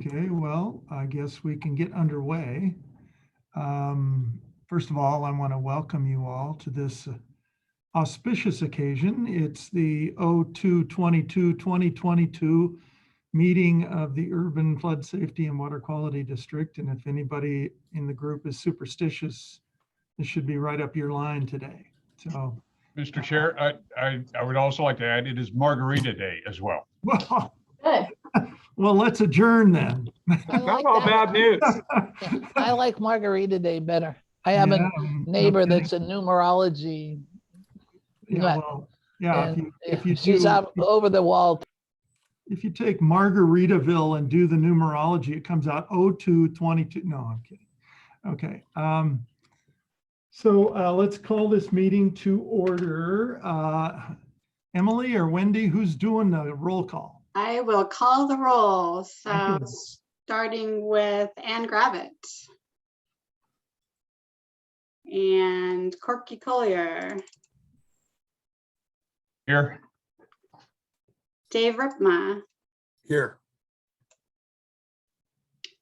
Okay, well, I guess we can get underway. First of all, I want to welcome you all to this auspicious occasion. It's the 02/22/2022 meeting of the Urban Flood Safety and Water Quality District. And if anybody in the group is superstitious, this should be right up your line today. So, Mr. Chair, I would also like to add it is Margarita Day as well. well, Good. well, let's adjourn then. Not all bad news. I like Margarita Day better. I have Yeah, a neighbor okay. that's a numerology Yeah, nut, well, yeah, and if you she's do, out over the wall. if you take Margaritaville and do the numerology, it comes out 02/22. No, I'm kidding. Okay. So let's call this meeting to order. Emily or Wendy, who's doing the roll call? I will call the roll. So Thank you. starting with Ann Gravett and Corky Collier, Here. Dave Ripma, Here.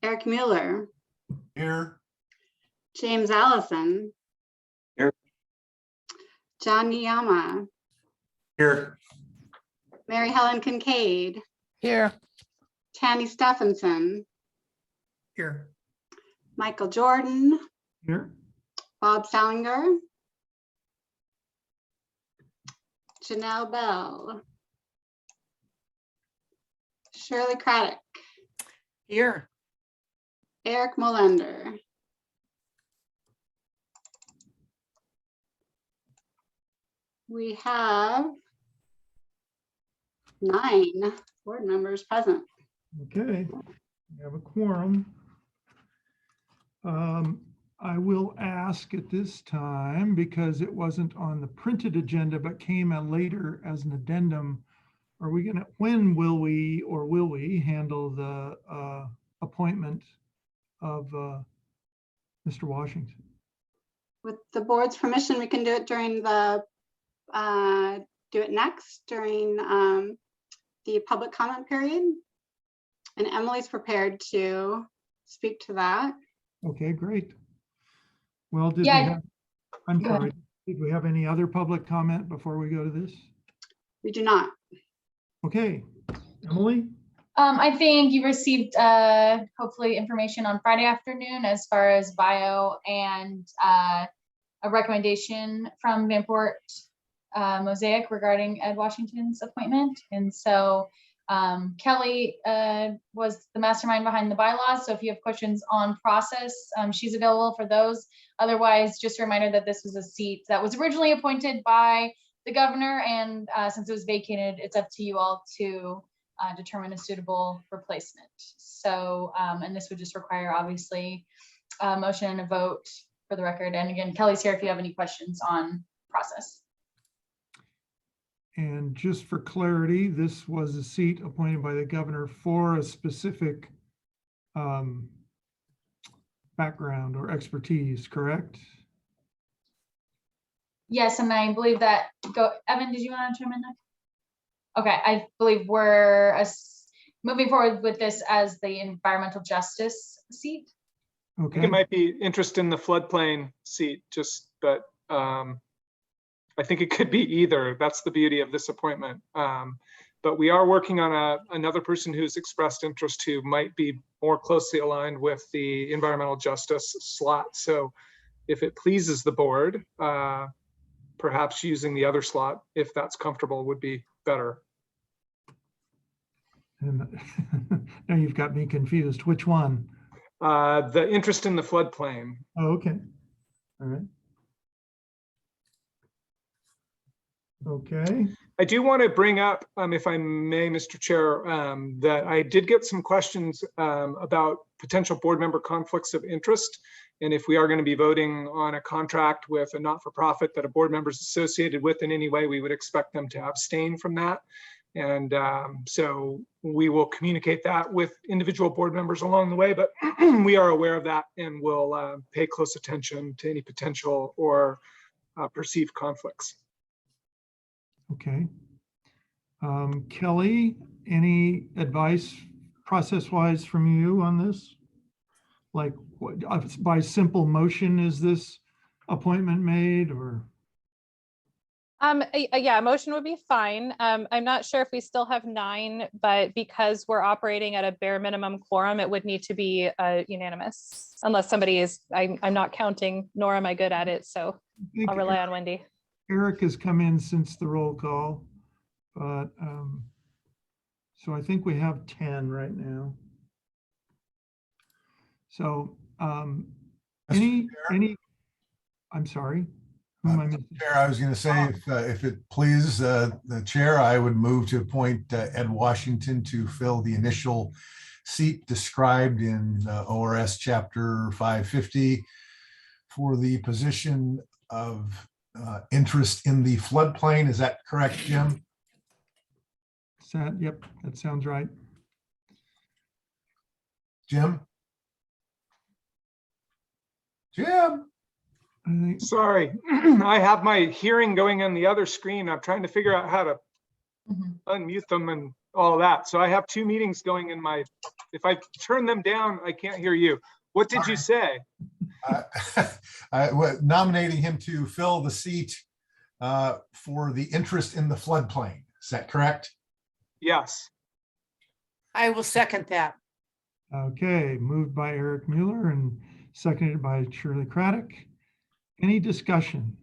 Eric Mueller, Here. James Allison, Here. John Niyama, Here. Mary Helen Kincaid, Here, Tammy Stephenson, Here. Michael Jordan, Here. Bob Salinger, Janelle Bell, Shirley Craddock, Here. Eric Molender. We have 9 board members present. Okay, we have a quorum. I will ask at this time, because it wasn't on the printed agenda, but came in later as an addendum. Are we gonna, when will we handle the appointment of Mr. Washington? With the board's permission, we can do it during the, do it next during the public comment period. And Emily's prepared to speak to that. Okay, great. Well, I'm Go sorry, did we have any other public comment before we go to this? We do not. Okay, Emily? I think you received hopefully information on Friday afternoon as far as bio and a recommendation from Vanport Mosaic regarding Ed Washington's appointment. And so Kelly was the mastermind behind the bylaws. So if you have questions on process, she's available for those. Otherwise, just a reminder that this was a seat that was originally appointed by the governor. And since it was vacated, it's up to you all to determine a suitable replacement. So, and this would just require obviously a motion and a vote for the record. And again, Kelly's here if you have any questions on process. And just for clarity, this was a seat appointed by the governor for a specific background or expertise, correct? Yes, and I believe that, Evan, did you want to chime in there? Okay, I believe we're moving forward with this as the environmental justice seat. I Okay. think it might be interest in the floodplain seat, but I think it could be either. That's the beauty of this appointment. But we are working on another person who's expressed interest who might be more closely aligned with the environmental justice slot. So if it pleases the board, perhaps using the other slot, if that's comfortable, would be better. And now you've got me confused. Which one? The interest in the floodplain. Oh, okay. All right. Okay. I do want to bring up, if I may, Mr. Chair, that I did get some questions about potential board member conflicts of interest. And if we are going to be voting on a contract with a not-for-profit that a board member is associated with in any way, we would expect them to abstain from that. And so we will communicate that with individual board members along the way, but we are aware of that and will pay close attention to any potential or perceived conflicts. Okay. Kelly, any advice process-wise from you on this? Like, what, by simple motion, is this appointment made or? Yeah, a motion would be fine. I'm not sure if we still have 9, but because we're operating at a bare minimum quorum, it would need to be unanimous unless somebody is, I'm not counting, nor am I good at it. So I think I'll rely on Wendy. Eric has come in since the roll call, but, so I think we have 10 right now. So, any, I'm sorry. Who am I missing? Chair, I was going to say, if it pleases the chair, I would move to appoint Ed Washington to fill the initial seat described in ORS Chapter 550 for the position of interest in the floodplain. Is that correct, Jim? Yep, that sounds right. Jim? Jim? I think, Sorry, I have my hearing going on the other screen. I'm trying to figure out how to unmute them and all that. So I have 2 meetings going in my, if I turn them down, I can't hear you. What did you say? Nominating him to fill the seat for the interest in the floodplain. Is that correct? Yes. I will second that. okay, moved by Eric Mueller and seconded by Shirley Craddock. Any discussion?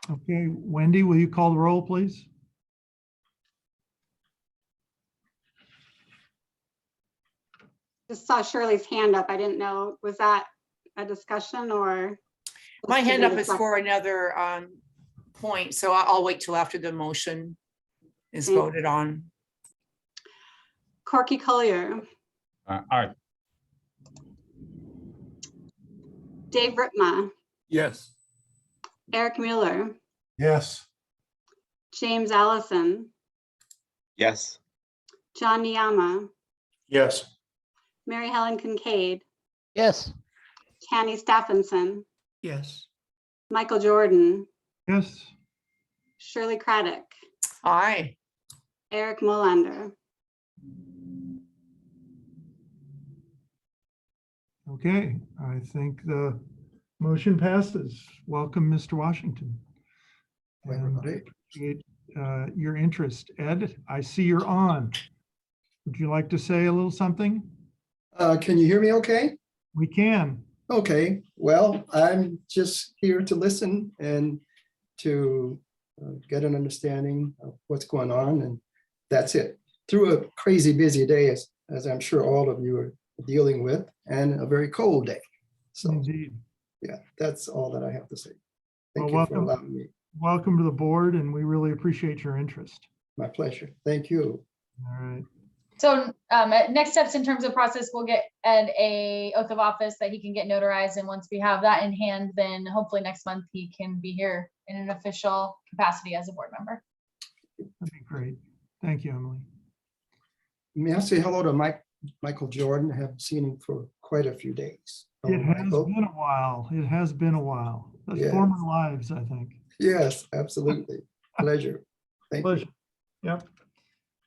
Okay, Wendy, will you call the roll, please? Just saw Shirley's hand up. I didn't know, was that a discussion or? My just to hand be up is discussed? for another point, so I'll wait till after the motion is Okay. voted on. Corky Collier, Aye. Dave Ritma, Yes. Eric Mueller, Yes. James Allison, Yes. John Niyama, Yes. Mary Helen Kincaid, Yes. Canny Stephenson, Yes. Michael Jordan, Yes, Shirley Craddock, Aye. Eric Molander. okay, I think the motion passes. Welcome, Mr. Washington. And I appreciate your interest. Ed, I see you're on. Would you like to say a little something? Can you hear me okay? We can. Okay, well, I'm just here to listen and to get an understanding of what's going on, and that's it. Through a crazy busy day, as I'm sure all of you are dealing with, and a very cold day. So, Indeed. yeah, that's all that I have to say. Thank Well, you for welcome. allowing me. Welcome to the board, and we really appreciate your interest. My pleasure. Thank you. All right. So next steps in terms of process, we'll get a oath of office that he can get notarized. And once we have that in hand, then hopefully next month he can be here in an official capacity as a board member. That'd be great. Thank you, Emily. May I say hello to Michael Jordan? I haven't seen him for quite a few days. Hello, It has Michael. been a while. It has been a while. The Yes. former lives, I think. Yes, absolutely. Pleasure. Thank you. Pleasure. Yep.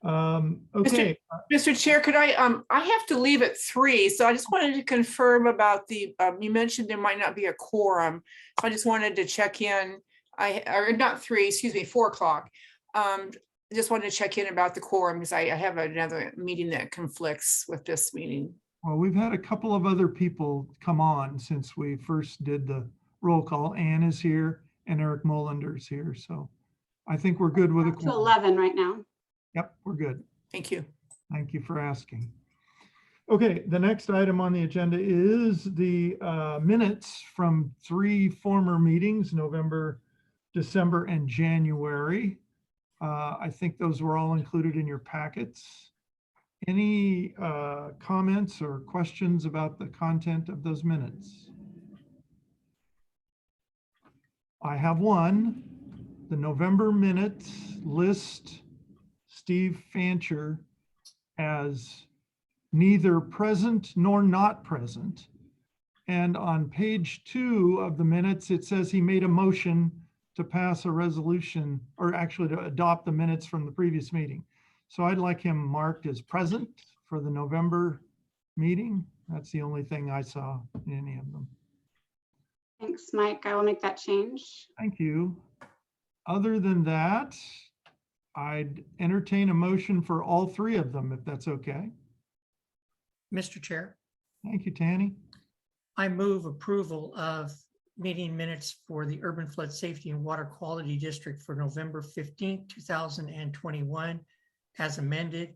Okay. Mr. Chair, could I have to leave at 3, so I just wanted to confirm about the, you mentioned there might not be a quorum. So I just wanted to check in, or not 3, excuse me, 4 o'clock. Just wanted to check in about the quorum because I have another meeting that conflicts with this meeting. Well, we've had a couple of other people come on since we first did the roll call. Ann is here and Eric Molander is here. So I think we're good with a To quorum. 11 right now. Yep, we're good. Thank you. Thank you for asking. Okay, the next item on the agenda is the minutes from 3 former meetings, November, December, and January. I think those were all included in your packets. Any comments or questions about the content of those minutes? I have one. The November minutes list Steve Fancher as neither present nor not present. And on page 2 of the minutes, it says he made a motion to pass a resolution, or actually to adopt the minutes from the previous meeting. So I'd like him marked as present for the November meeting. That's the only thing I saw in any of them. Thanks, Mike. I will make that change. Thank you. Other than that, I'd entertain a motion for all three of them, if that's okay. Mr. Chair, Thank you, Tanny. I move approval of meeting minutes for the Urban Flood Safety and Water Quality District for November 15th, 2021 as amended,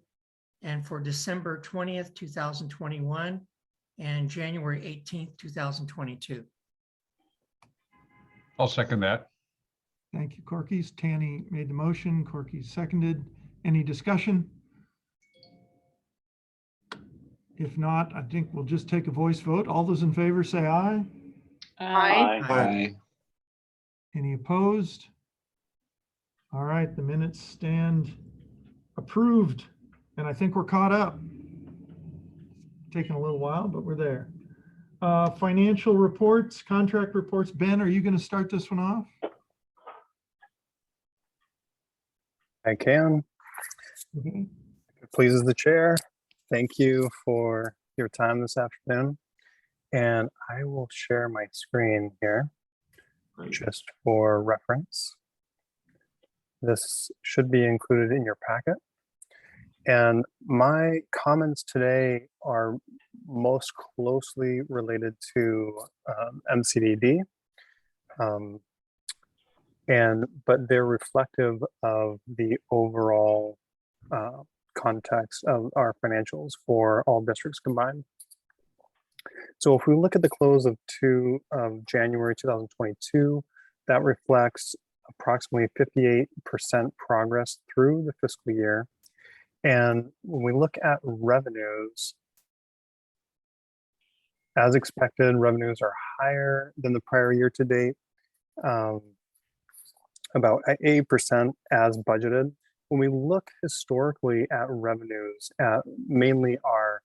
and for December 20th, 2021 and January 18th, 2022. I'll second that. Thank you, Corky. Tanny made the motion, Corky seconded. Any discussion? If not, I think we'll just take a voice vote. All those in favor say aye. Aye. Any opposed? All right, the minutes stand approved, and I think we're caught up. Taking a little while, but we're there. Financial reports, contract reports. Ben, are you going to start this one off? I can. Okay. If it pleases the chair, thank you for your time this afternoon. And I will share my screen here just for reference. This should be included in your packet. And my comments today are most closely related to MCDD. But they're reflective of the overall context of our financials for all districts combined. So if we look at the close of January 2022, that reflects approximately 58% progress through the fiscal year. And when we look at revenues, as expected, revenues are higher than the prior year to date, about 8% as budgeted. When we look historically at revenues, at mainly our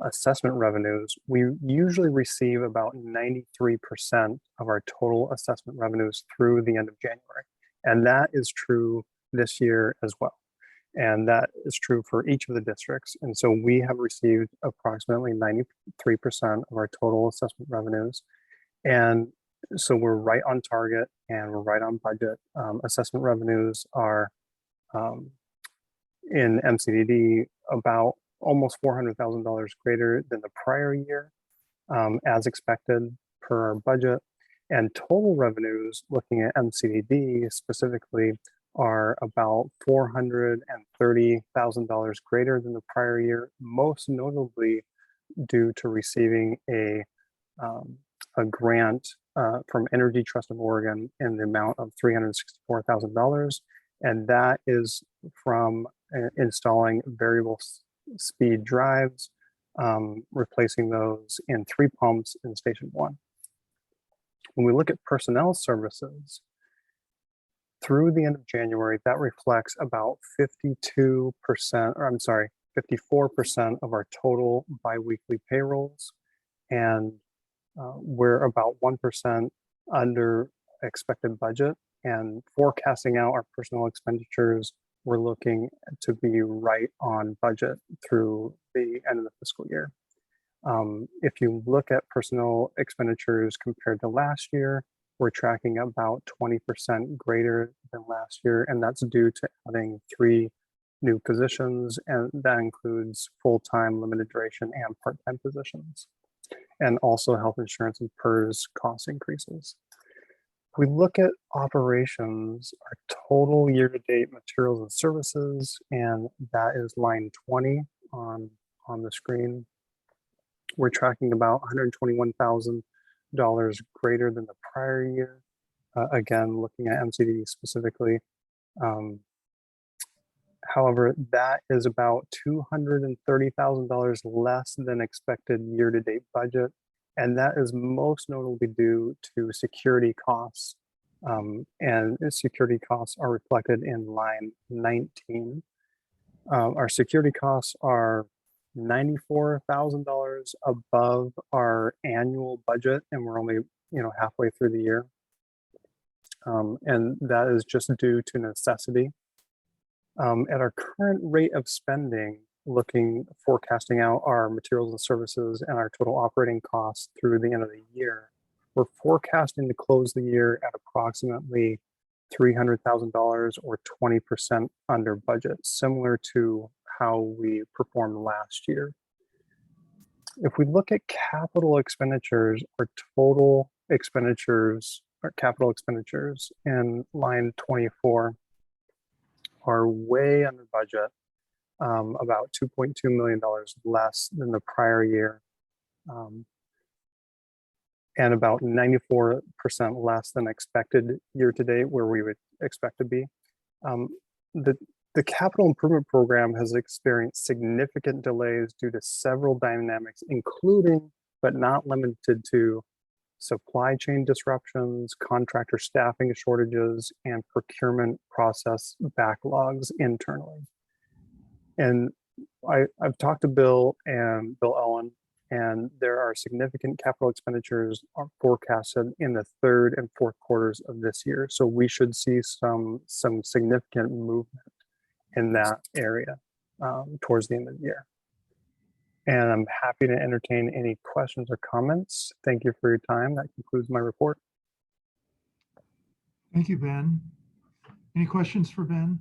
assessment revenues, we usually receive about 93% of our total assessment revenues through the end of January. And that is true this year as well. And that is true for each of the districts. And so we have received approximately 93% of our total assessment revenues. And so we're right on target and we're right on budget. Assessment revenues are in MCDD about almost $400,000 greater than the prior year, as expected per our budget. And total revenues, looking at MCDD specifically, are about $430,000 greater than the prior year, most notably due to receiving a grant from Energy Trust of Oregon in the amount of $364,000. And that is from installing variable speed drives, replacing those in 3 pumps in Station 1. When we look at personnel services, through the end of January, that reflects about 54% of our total biweekly payrolls. And we're about 1% under expected budget, and forecasting out our personnel expenditures, we're looking to be right on budget through the end of the fiscal year. If you look at personnel expenditures compared to last year, we're tracking about 20% greater than last year, and that's due to adding 3 new positions, and that includes full-time, limited duration, and part-time positions, and also health insurance and PERS cost increases. If we look at operations, our total year-to-date materials and services, and that is line 20 on the screen, we're tracking about $121,000 greater than the prior year. Again, looking at MCD specifically. However, that is about $230,000 less than expected year-to-date budget. And that is most notably due to security costs. And security costs are reflected in line 19. Our security costs are $94,000 above our annual budget, and we're only halfway through the year. and that is just due to necessity. At our current rate of spending, forecasting out our materials and services and our total operating costs through the end of the year, we're forecasting to close the year at approximately $300,000 or 20% under budget, similar to how we performed last year. If we look at capital expenditures or total expenditures or capital expenditures in line 24 are way under budget, about $2.2 million less than the prior year, and about 94% less than expected year to date, where we would expect to be. The capital improvement program has experienced significant delays due to several dynamics, including but not limited to supply chain disruptions, contractor staffing shortages, and procurement process backlogs internally. And I've talked to Bill and Bill Owen, and there are significant capital expenditures are forecasted in the third and fourth quarters of this year. So we should see some significant movement in that area towards the end of the year. And I'm happy to entertain any questions or comments. Thank you for your time. That concludes my report. Thank you, Ben. Any questions for Ben?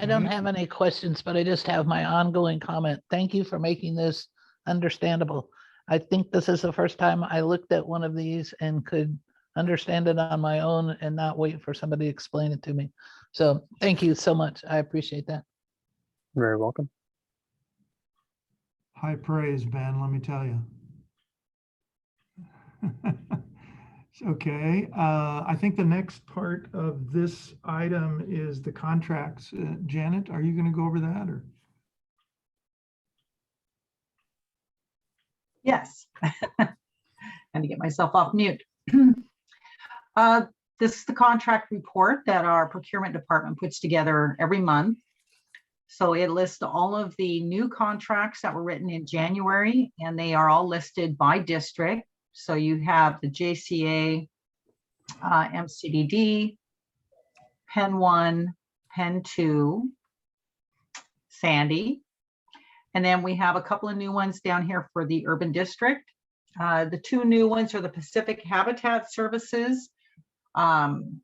I don't Okay. have any questions, but I just have my ongoing comment. Thank you for making this understandable. I think this is the first time I looked at one of these and could understand it on my own and not wait for somebody to explain it to me. So thank you so much. I appreciate that. You're very welcome. High praise, Ben, let me tell you. Okay, I think the next part of this item is the contracts. Janet, are you going to go over that or? Yes. And to get myself off mute. This is the contract report that our procurement department puts together every month. So it lists all of the new contracts that were written in January, and they are all listed by district. So you have the JCA, MCDD, Penn 1, Penn 2, Sandy. And then we have a couple of new ones down here for the urban district. The two new ones are the Pacific Habitat Services. And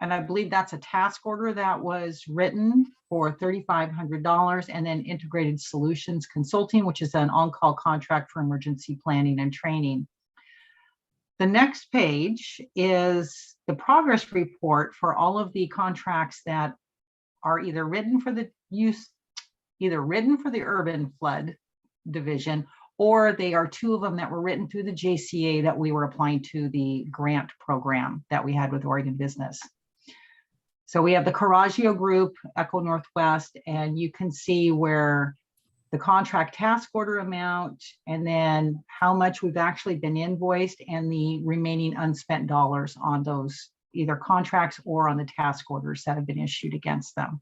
I believe that's a task order that was written for $3,500, and then Integrated Solutions Consulting, which is an on-call contract for emergency planning and training. The next page is the progress report for all of the contracts that are either written for the urban flood division, or they are two of them that were written through the JCA that we were applying to the grant program that we had with Oregon Business. So we have the Coraggio Group, Echo Northwest, and you can see where the contract task order amount, and then how much we've actually been invoiced and the remaining unspent dollars on those either contracts or on the task orders that have been issued against them.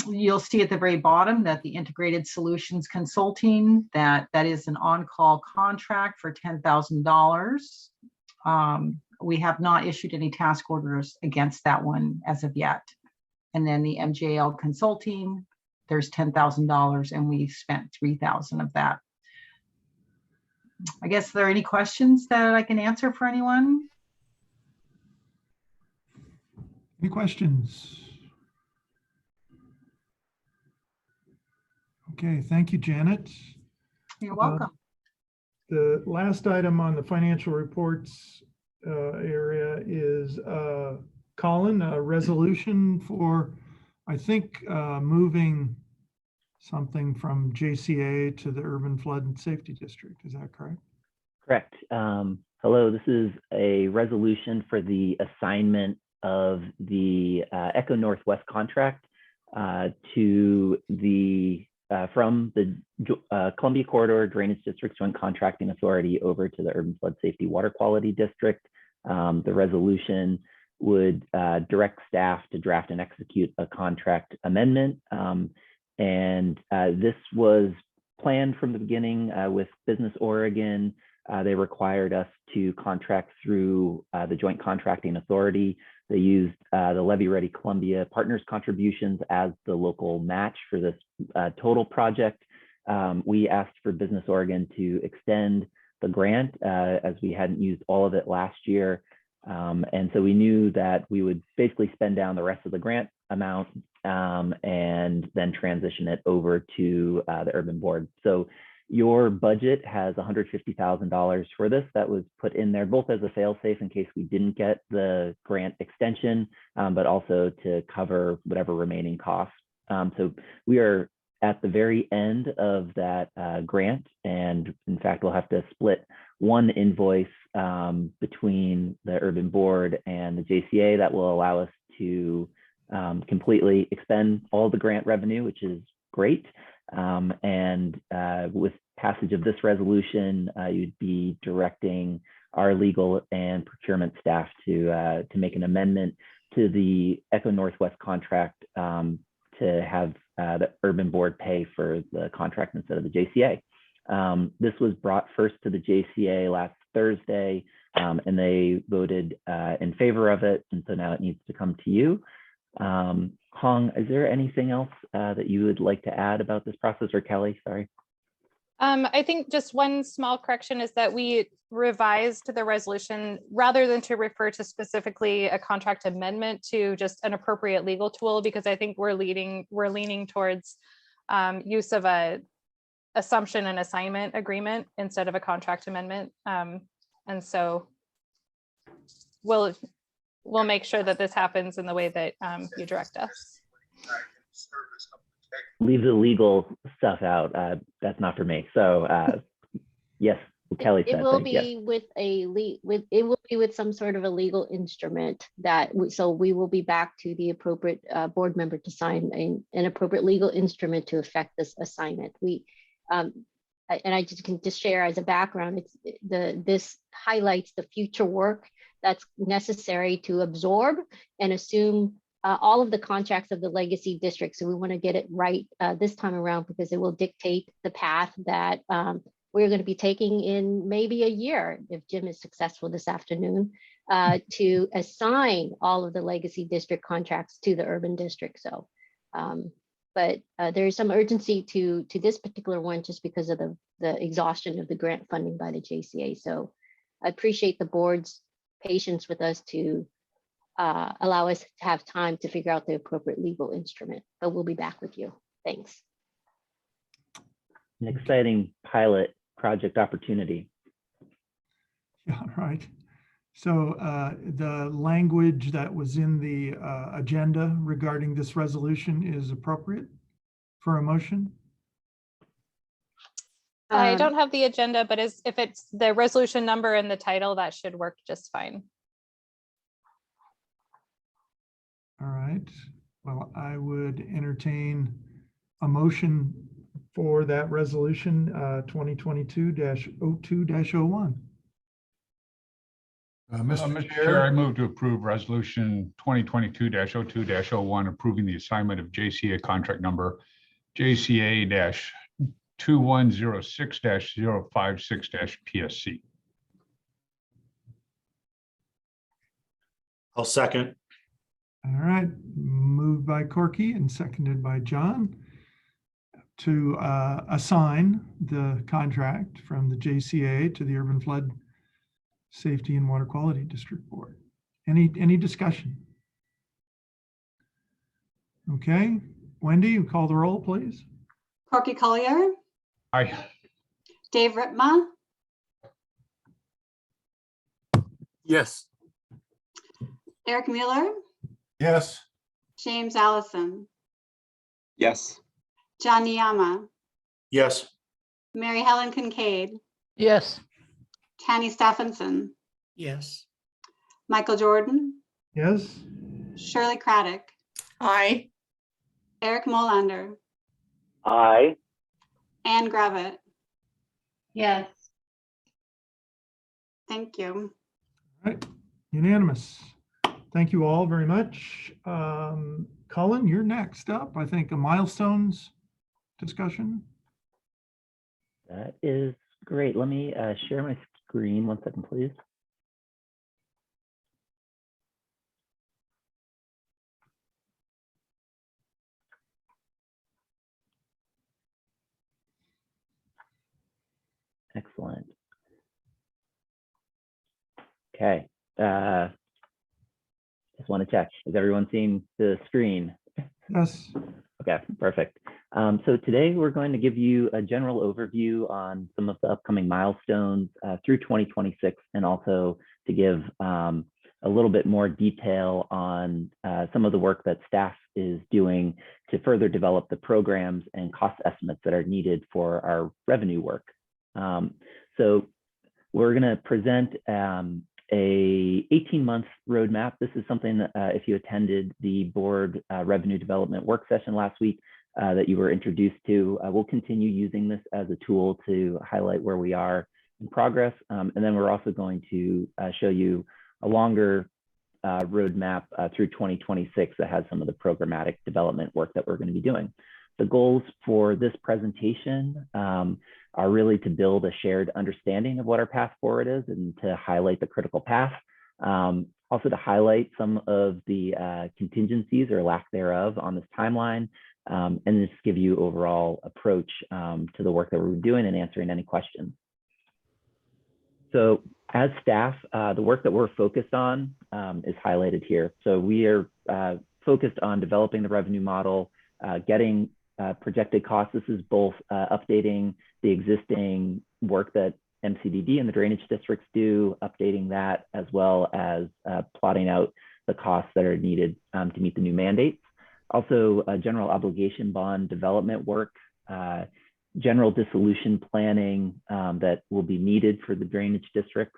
You'll see at the very bottom that the Integrated Solutions Consulting, that is an on-call contract for $10,000. We have not issued any task orders against that one as of yet. And then the MJL Consulting, there's $10,000, and we spent $3,000 of that. I guess, are there any questions that I can answer for anyone? Any questions? Okay, thank you, Janet. You're welcome. The last item on the financial reports area is Colin, a resolution for, I think, moving something from JCA to the Urban Flood and Safety District. Is that correct? Correct. Hello, this is a resolution for the assignment of the Echo Northwest contract to the from the Columbia Corridor Drainage District Joint Contracting Authority over to the Urban Flood Safety Water Quality District. The resolution would direct staff to draft and execute a contract amendment. And this was planned from the beginning with Business Oregon. They required us to contract through the Joint Contracting Authority. They used the Levy Ready Columbia Partners contributions as the local match for this total project. We asked for Business Oregon to extend the grant as we hadn't used all of it last year. And so we knew that we would basically spend down the rest of the grant amount and then transition it over to the Urban Board. So your budget has $150,000 for this that was put in there, both as a fail-safe in case we didn't get the grant extension, but also to cover whatever remaining costs. So we are at the very end of that grant. And in fact, we'll have to split one invoice between the Urban Board and the JCA that will allow us to completely expend all the grant revenue, which is great. And with passage of this resolution, you'd be directing our legal and procurement staff to make an amendment to the Echo Northwest contract to have the Urban Board pay for the contract instead of the JCA. This was brought first to the JCA last Thursday, and they voted in favor of it. And so now it needs to come to you. Hong, is there anything else that you would like to add about this process, or Kelly, sorry? I think just one small correction is that we revised the resolution rather than to refer to specifically a contract amendment to just an appropriate legal tool, because I think we're leaning towards use of a assumption and assignment agreement instead of a contract amendment. And so we'll make sure that this happens in the way that you direct us. Leave the legal stuff out. That's not for me. So yes, Kelly said. It will yes. be with some sort of a legal instrument that so we will be back to the appropriate board member to sign an appropriate legal instrument to affect this assignment. And I can just share as a background, this highlights the future work that's necessary to absorb and assume all of the contracts of the legacy district. So we want to get it right this time around, because it will dictate the path that we're going to be taking in maybe a year, if Jim is successful this afternoon, to assign all of the legacy district contracts to the urban district. So, but there is some urgency to this particular one just because of the exhaustion of the grant funding by the JCA. So I appreciate the board's patience with us to allow us to have time to figure out the appropriate legal instrument, but we'll be back with you. Thanks. An exciting pilot project opportunity. Yeah, right. So the language that was in the agenda regarding this resolution is appropriate for a motion? I don't have the agenda, but if it's the resolution number and the title, that should work just fine. All right. Well, I would entertain a motion for that resolution 2022-02-01. Mr. Chair, I move to approve resolution 2022-02-01, approving the assignment of JCA contract number JCA-2106-056-PSC. I'll second. All right, moved by Corky and seconded by John to assign the contract from the JCA to the Urban Flood Safety and Water Quality District Board. Any discussion? Okay, Wendy, you call the roll, please. Corky Collier, Aye. Dave Ritma, Yes. Eric Mueller, Yes. James Allison, Yes. John Niyama, Yes. Mary Helen Kincaid, Yes. Tanny Stephenson, Yes. Michael Jordan, Yes. Shirley Craddock, Aye. Eric Molander, Aye. Anne Gravitt. Yes. Thank you. All right, unanimous. Thank you all very much. Colin, you're next up. I think a milestones discussion. That is great. Let me share my screen. 1 second, please. Excellent. Okay. Just want to check. Is everyone seeing the screen? Yes. Okay, perfect. So today we're going to give you a general overview on some of the upcoming milestones through 2026, and also to give a little bit more detail on some of the work that staff is doing to further develop the programs and cost estimates that are needed for our revenue work. So we're going to present a 18-month roadmap. This is something that if you attended the board revenue development work session last week that you were introduced to, we'll continue using this as a tool to highlight where we are in progress. And then we're also going to show you a longer roadmap through 2026 that has some of the programmatic development work that we're going to be doing. The goals for this presentation are really to build a shared understanding of what our path forward is and to highlight the critical path. Also to highlight some of the contingencies or lack thereof on this timeline, and just give you overall approach to the work that we're doing and answering any questions. So as staff, the work that we're focused on is highlighted here. So we are focused on developing the revenue model, getting projected costs. This is both updating the existing work that MCDD and the drainage districts do, updating that, as well as plotting out the costs that are needed to meet the new mandates. Also, general obligation bond development work, general dissolution planning that will be needed for the drainage districts,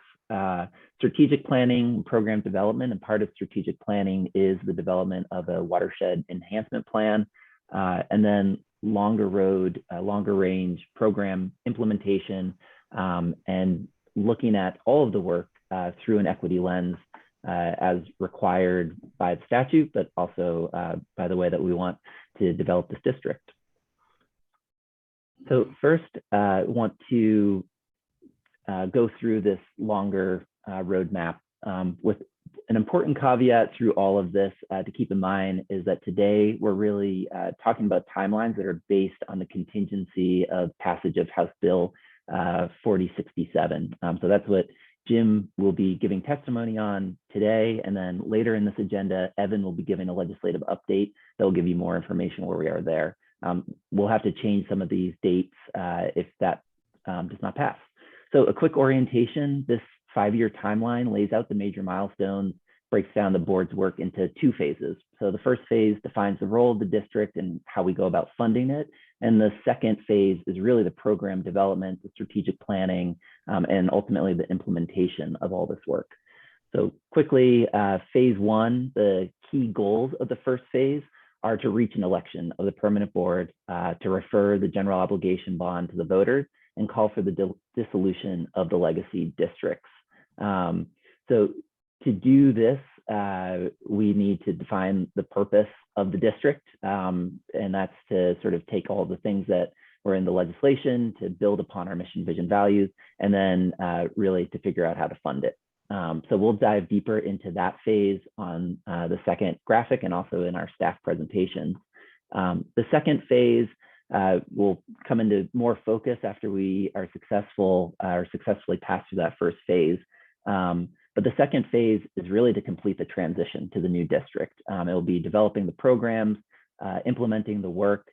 strategic planning, program development, and part of strategic planning is the development of a watershed enhancement plan. And then longer range program implementation, and looking at all of the work through an equity lens as required by the statute, but also by the way that we want to develop this district. So first, I want to go through this longer roadmap with an important caveat through all of this to keep in mind is that today we're really talking about timelines that are based on the contingency of passage of House Bill 4067. So that's what Jim will be giving testimony on today. And then later in this agenda, Evan will be giving a legislative update that will give you more information where we are there. We'll have to change some of these dates if that does not pass. So a quick orientation, this 5-year timeline lays out the major milestones, breaks down the board's work into 2 phases. So the first phase defines the role of the district and how we go about funding it. And the second phase is really the program development, the strategic planning, and ultimately the implementation of all this work. So quickly, phase 1, the key goals of the first phase are to reach an election of the permanent board, to refer the general obligation bond to the voters, and call for the dissolution of the legacy districts. So to do this, we need to define the purpose of the district, and that's to sort of take all the things that were in the legislation to build upon our mission, vision, values, and then really to figure out how to fund it. So we'll dive deeper into that phase on the second graphic and also in our staff presentations. The second phase will come into more focus after we are successful or successfully pass through that first phase. But the second phase is really to complete the transition to the new district. It will be developing the programs, implementing the work,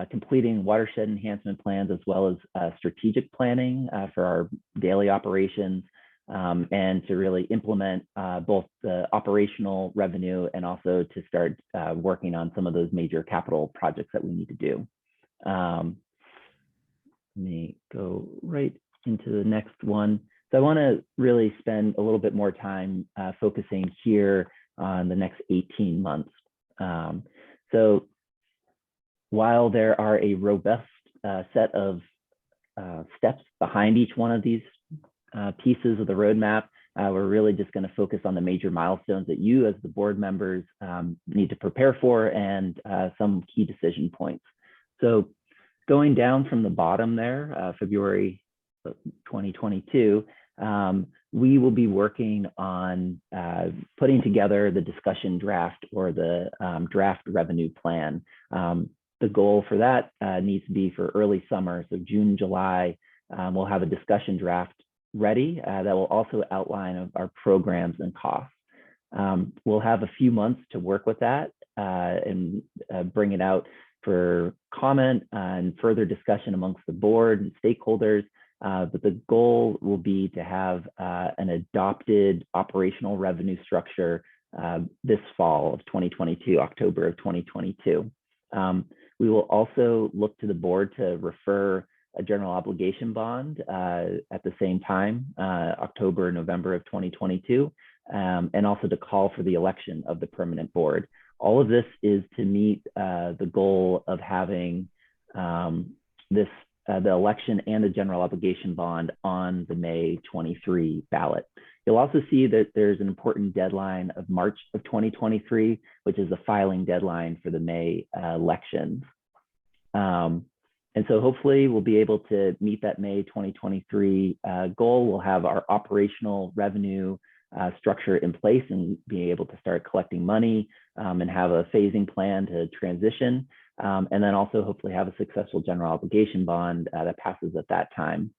completing watershed enhancement plans, as well as strategic planning for our daily operations, and to really implement both the operational revenue and also to start working on some of those major capital projects that we need to do. Let me go right into the next one. So I want to really spend a little bit more time focusing here on the next 18 months. So while there are a robust set of steps behind each one of these pieces of the roadmap, we're really just going to focus on the major milestones that you as the board members need to prepare for and some key decision points. So Going down from the bottom there, February 2022, we will be working on putting together the discussion draft or the draft revenue plan. The goal for that needs to be for early summer, so June, July. We'll have a discussion draft ready that will also outline our programs and costs. We'll have a few months to work with that and bring it out for comment and further discussion amongst the board and stakeholders. But the goal will be to have an adopted operational revenue structure this fall of 2022, October of 2022. We will also look to the board to refer a general obligation bond at the same time, October, November of 2022, and also to call for the election of the permanent board. All of this is to meet the goal of having the election and the general obligation bond on the May 23 ballot. You'll also see that there's an important deadline of March of 2023, which is the filing deadline for the May elections. And so hopefully we'll be able to meet that May 2023 goal. We'll have our operational revenue structure in place and be able to start collecting money and have a phasing plan to transition. And then also hopefully have a successful general obligation bond that passes at that time.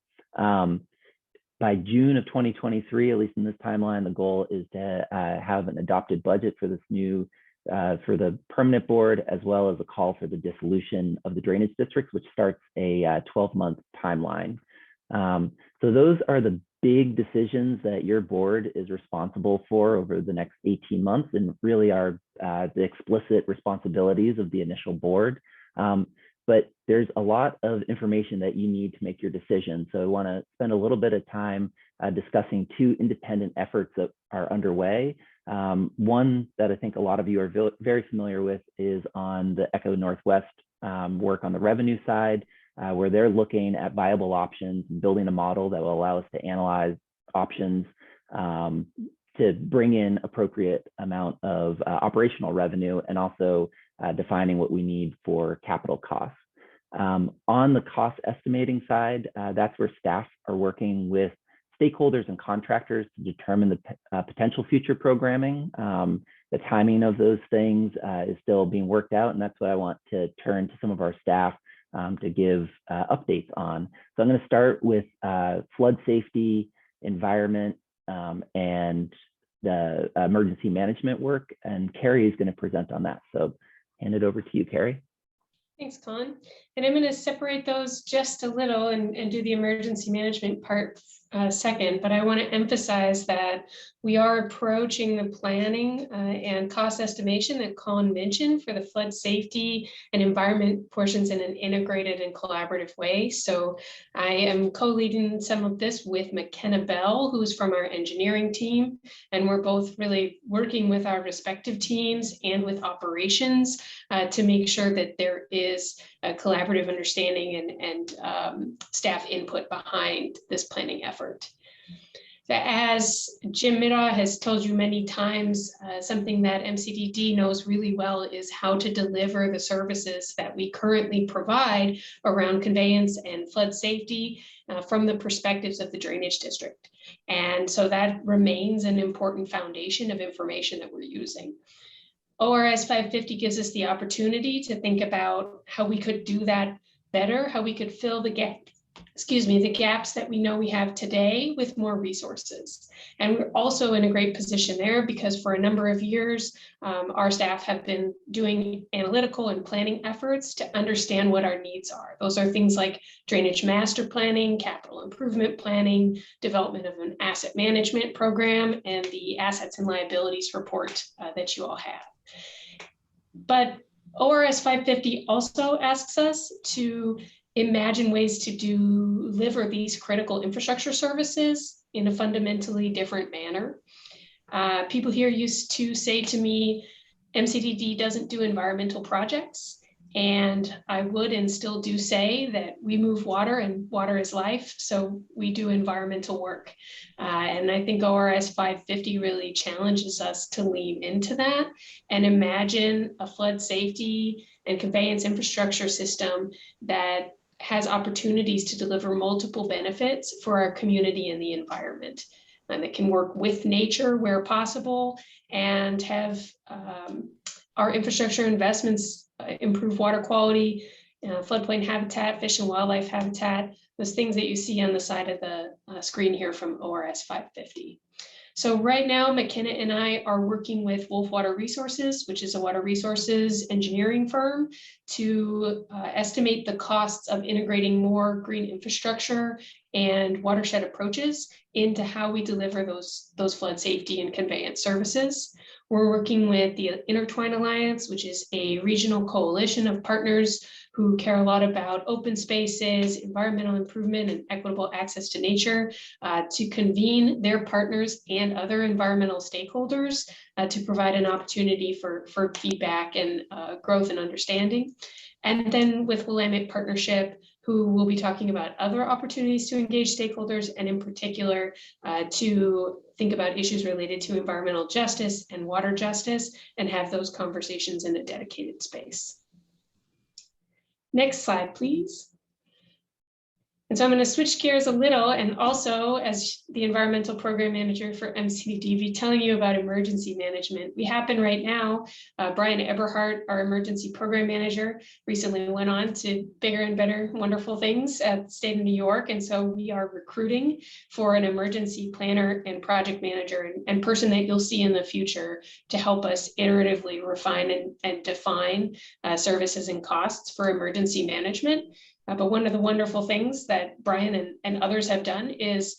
By June of 2023, at least in this timeline, the goal is to have an adopted budget for this new, for the permanent board, as well as a call for the dissolution of the drainage districts, which starts a 12-month timeline. So those are the big decisions that your board is responsible for over the next 18 months and really are the explicit responsibilities of the initial board. But there's a lot of information that you need to make your decision. So I want to spend a little bit of time discussing two independent efforts that are underway. One that I think a lot of you are very familiar with is on the Echo Northwest work on the revenue side, where they're looking at viable options and building a model that will allow us to analyze options to bring in appropriate amount of operational revenue and also defining what we need for capital costs. On the cost estimating side, that's where staff are working with stakeholders and contractors to determine the potential future programming. The timing of those things is still being worked out, and that's what I want to turn to some of our staff to give updates on. So I'm going to start with flood safety, environment, and the emergency management work, and Carrie is going to present on that. So hand it over to you, Carrie. Thanks, Colin. And I'm going to separate those just a little and do the emergency management part second, but I want to emphasize that we are approaching the planning and cost estimation that Colin mentioned for the flood safety and environment portions in an integrated and collaborative way. So I am co-leading some of this with McKenna Bell, who's from our engineering team, and we're both really working with our respective teams and with operations to make sure that there is a collaborative understanding and staff input behind this planning effort. As Jim Middaugh has told you many times, something that MCDD knows really well is how to deliver the services that we currently provide around conveyance and flood safety from the perspectives of the drainage district. And so that remains an important foundation of information that we're using. ORS 550 gives us the opportunity to think about how we could do that better, how we could fill the gaps that we know we have today with more resources. And we're also in a great position there because for a number of years, our staff have been doing analytical and planning efforts to understand what our needs are. Those are things like drainage master planning, capital improvement planning, development of an asset management program, and the assets and liabilities report that you all have. But ORS 550 also asks us to imagine ways to deliver these critical infrastructure services in a fundamentally different manner. People here used to say to me, MCDD doesn't do environmental projects. And I would and still do say that we move water and water is life. So we do environmental work. And I think ORS 550 really challenges us to lean into that and imagine a flood safety and conveyance infrastructure system that has opportunities to deliver multiple benefits for our community and the environment. And it can work with nature where possible and have our infrastructure investments improve water quality, floodplain habitat, fish and wildlife habitat, those things that you see on the side of the screen here from ORS 550. So right now, McKenna and I are working with Wolf Water Resources, which is a water resources engineering firm, to estimate the costs of integrating more green infrastructure and watershed approaches into how we deliver those flood safety and conveyance services. We're working with the Intertwine Alliance, which is a regional coalition of partners who care a lot about open spaces, environmental improvement, and equitable access to nature, to convene their partners and other environmental stakeholders to provide an opportunity for feedback and growth and understanding. And then with Willamette Partnership, who will be talking about other opportunities to engage stakeholders, and in particular, to think about issues related to environmental justice and water justice, and have those conversations in a dedicated space. Next slide, please. And so I'm going to switch gears a little, and also as the environmental program manager for MCDD, be telling you about emergency management. We happen right now, Brian Eberhardt, our emergency program manager, recently went on to bigger and better wonderful things at the state of New York. And so we are recruiting for an emergency planner and project manager and person that you'll see in the future to help us iteratively refine and define services and costs for emergency management. But one of the wonderful things that Brian and others have done is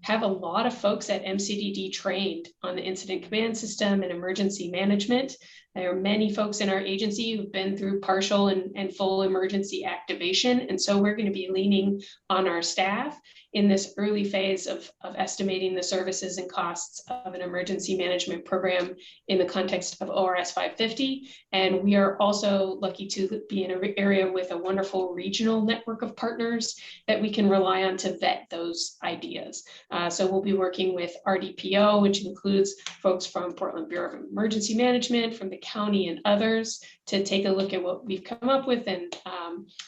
have a lot of folks at MCDD trained on the incident command system and emergency management. There are many folks in our agency who've been through partial and full emergency activation. And so we're going to be leaning on our staff in this early phase of estimating the services and costs of an emergency management program in the context of ORS 550. And we are also lucky to be in an area with a wonderful regional network of partners that we can rely on to vet those ideas. So we'll be working with RDPO, which includes folks from Portland Bureau of Emergency Management, from the county and others, to take a look at what we've come up with and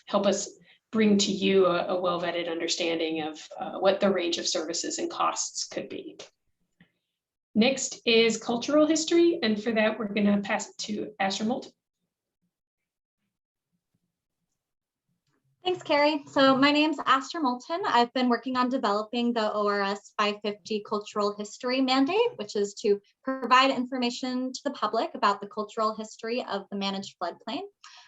help us bring to you a well-vetted understanding of what the range of services and costs could be. Next is cultural history, and for that, we're going to pass it to Asher Moulton. Thanks, Carrie. So my name's Aster Moulton. I've been working on developing the ORS 550 cultural history mandate, which is to provide information to the public about the cultural history of the managed floodplain.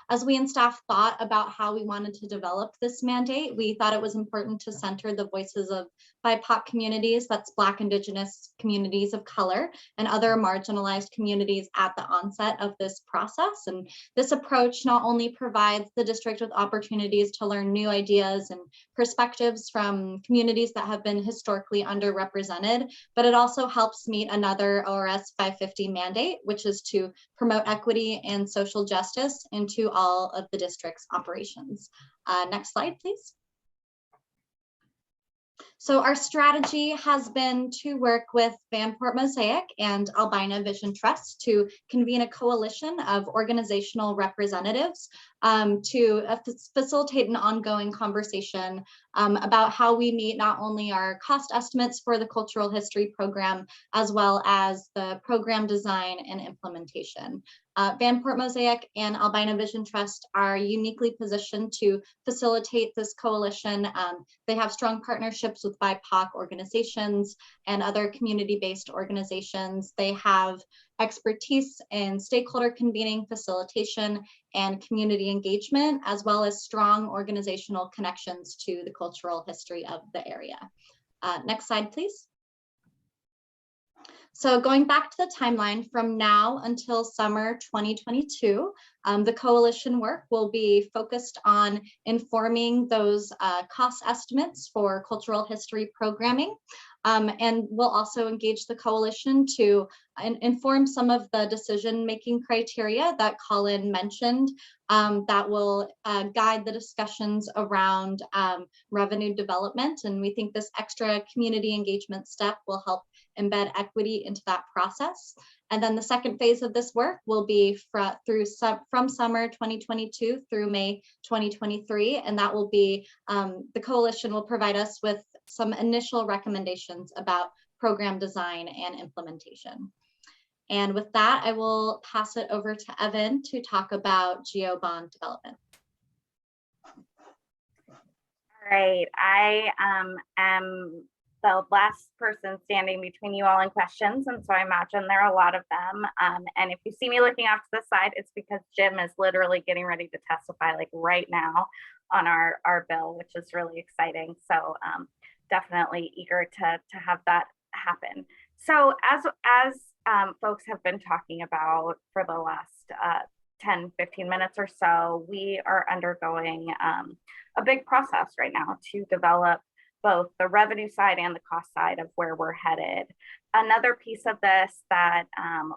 As we and staff thought about how we wanted to develop this mandate, we thought it was important to center the voices of BIPOC communities, that's Black, Indigenous communities of color, and other marginalized communities at the onset of this process. And this approach not only provides the district with opportunities to learn new ideas and perspectives from communities that have been historically underrepresented, but it also helps meet another ORS 550 mandate, which is to promote equity and social justice into all of the district's operations. Next slide, please. So our strategy has been to work with Vanport Mosaic and Albina Vision Trust to convene a coalition of organizational representatives to facilitate an ongoing conversation about how we meet not only our cost estimates for the cultural history program, as well as the program design and implementation. Vanport Mosaic and Albina Vision Trust are uniquely positioned to facilitate this coalition. They have strong partnerships with BIPOC organizations and other community-based organizations. They have expertise in stakeholder convening, facilitation, and community engagement, as well as strong organizational connections to the cultural history of the area. Next slide, please. So going back to the timeline, from now until summer 2022, the coalition work will be focused on informing those cost estimates for cultural history programming. And we'll also engage the coalition to inform some of the decision-making criteria that Colin mentioned that will guide the discussions around revenue development. And we think this extra community engagement step will help embed equity into that process. And then the second phase of this work will be from summer 2022 through May 2023. And that will be, the coalition will provide us with some initial recommendations about program design and implementation. And with that, I will pass it over to Evan to talk about GeoBond development. All right, I am the last person standing between you all and questions, and so I imagine there are a lot of them. And if you see me looking off to the side, it's because Jim is literally getting ready to testify like right now on our bill, which is really exciting. So definitely eager to have that happen. So as folks have been talking about for the last 10, 15 minutes or so, we are undergoing a big process right now to develop both the revenue side and the cost side of where we're headed. Another piece of this that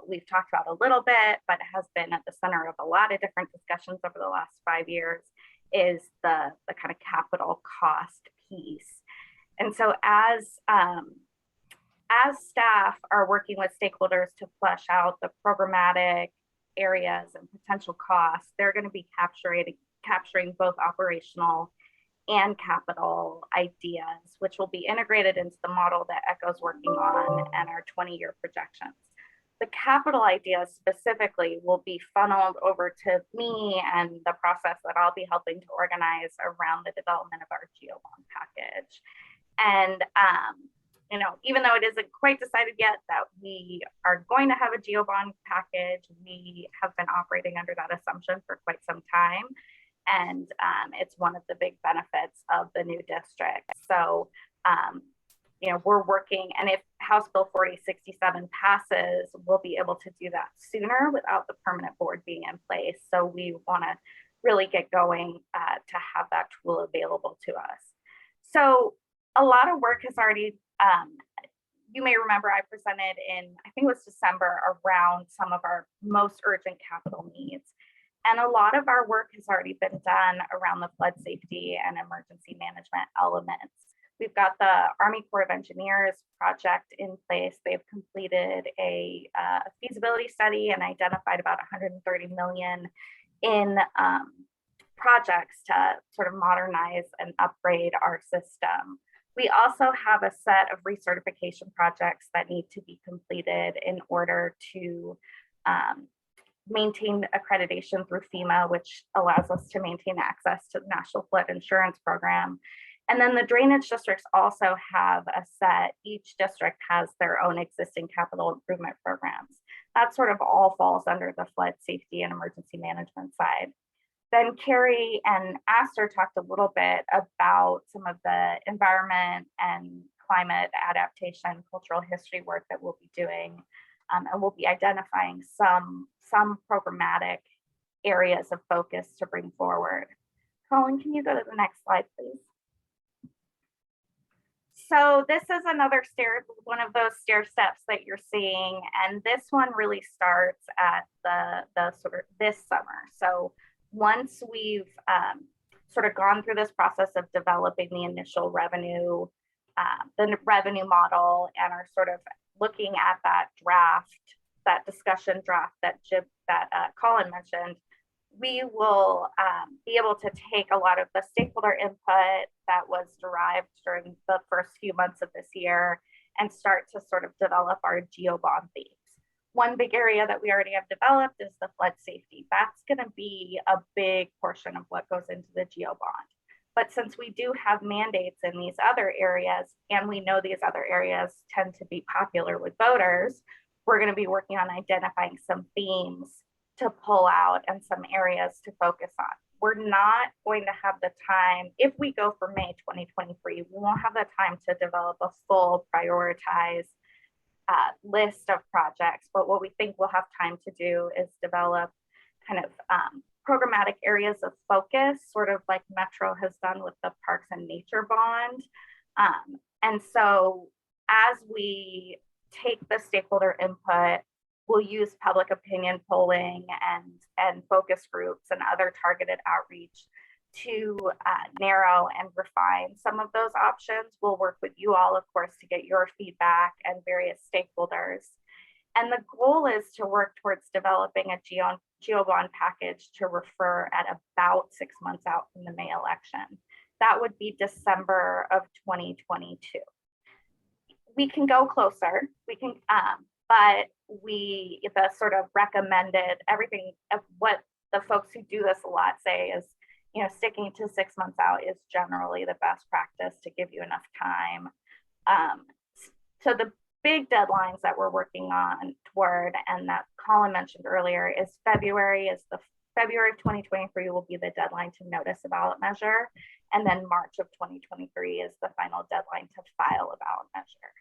we've talked about a little bit, but has been at the center of a lot of different discussions over the last 5 years is the kind of capital cost piece. And so as staff are working with stakeholders to flesh out the programmatic areas and potential costs, they're going to be capturing both operational and capital ideas, which will be integrated into the model that ECHO's working on and our 20-year projections. The capital ideas specifically will be funneled over to me and the process that I'll be helping to organize around the development of our GeoBond package. And you know, even though it isn't quite decided yet that we are going to have a GeoBond package, we have been operating under that assumption for quite some time. And it's one of the big benefits of the new district. So, you know, we're working, and if House Bill 4067 passes, we'll be able to do that sooner without the permanent board being in place. So we want to really get going to have that tool available to us. So a lot of work has already, you may remember I presented in, I think it was December, around some of our most urgent capital needs. And a lot of our work has already been done around the flood safety and emergency management elements. We've got the Army Corps of Engineers project in place. They've completed a feasibility study and identified about 130 million in projects to sort of modernize and upgrade our system. We also have a set of recertification projects that need to be completed in order to maintain accreditation through FEMA, which allows us to maintain access to the National Flood Insurance Program. And then the drainage districts also have a set, each district has their own existing capital improvement programs. That sort of all falls under the flood safety and emergency management side. Then Carrie and Aster talked a little bit about some of the environment and climate adaptation, cultural history work that we'll be doing. And we'll be identifying some programmatic areas of focus to bring forward. Colin, can you go to the next slide, please? So this is another one of those stair steps that you're seeing. And this one really starts at the sort of this summer. So once we've sort of gone through this process of developing the initial revenue, the revenue model, and are sort of looking at that draft, that discussion draft that Colin mentioned, we will be able to take a lot of the stakeholder input that was derived during the first few months of this year and start to sort of develop our GeoBond themes. One big area that we already have developed is the flood safety. That's going to be a big portion of what goes into the GeoBond. But since we do have mandates in these other areas, and we know these other areas tend to be popular with voters, we're going to be working on identifying some themes to pull out and some areas to focus on. We're not going to have the time, if we go for May 2023, we won't have the time to develop a full prioritized list of projects. But what we think we'll have time to do is develop kind of programmatic areas of focus, sort of like Metro has done with the Parks and Nature Bond. And so as we take the stakeholder input, we'll use public opinion polling and focus groups and other targeted outreach to narrow and refine some of those options. We'll work with you all, of course, to get your feedback and various stakeholders. And the goal is to work towards developing a geo bond package to refer at about 6 months out from the May election. That would be December of 2022. We can go closer, we can, but the sort of recommended, everything of what the folks who do this a lot say is, you know, sticking to 6 months out is generally the best practice to give you enough time. So the big deadlines that we're working on toward, and that Colin mentioned earlier, is February of 2023 will be the deadline to notice a ballot measure. And then March of 2023 is the final deadline to file a ballot measure.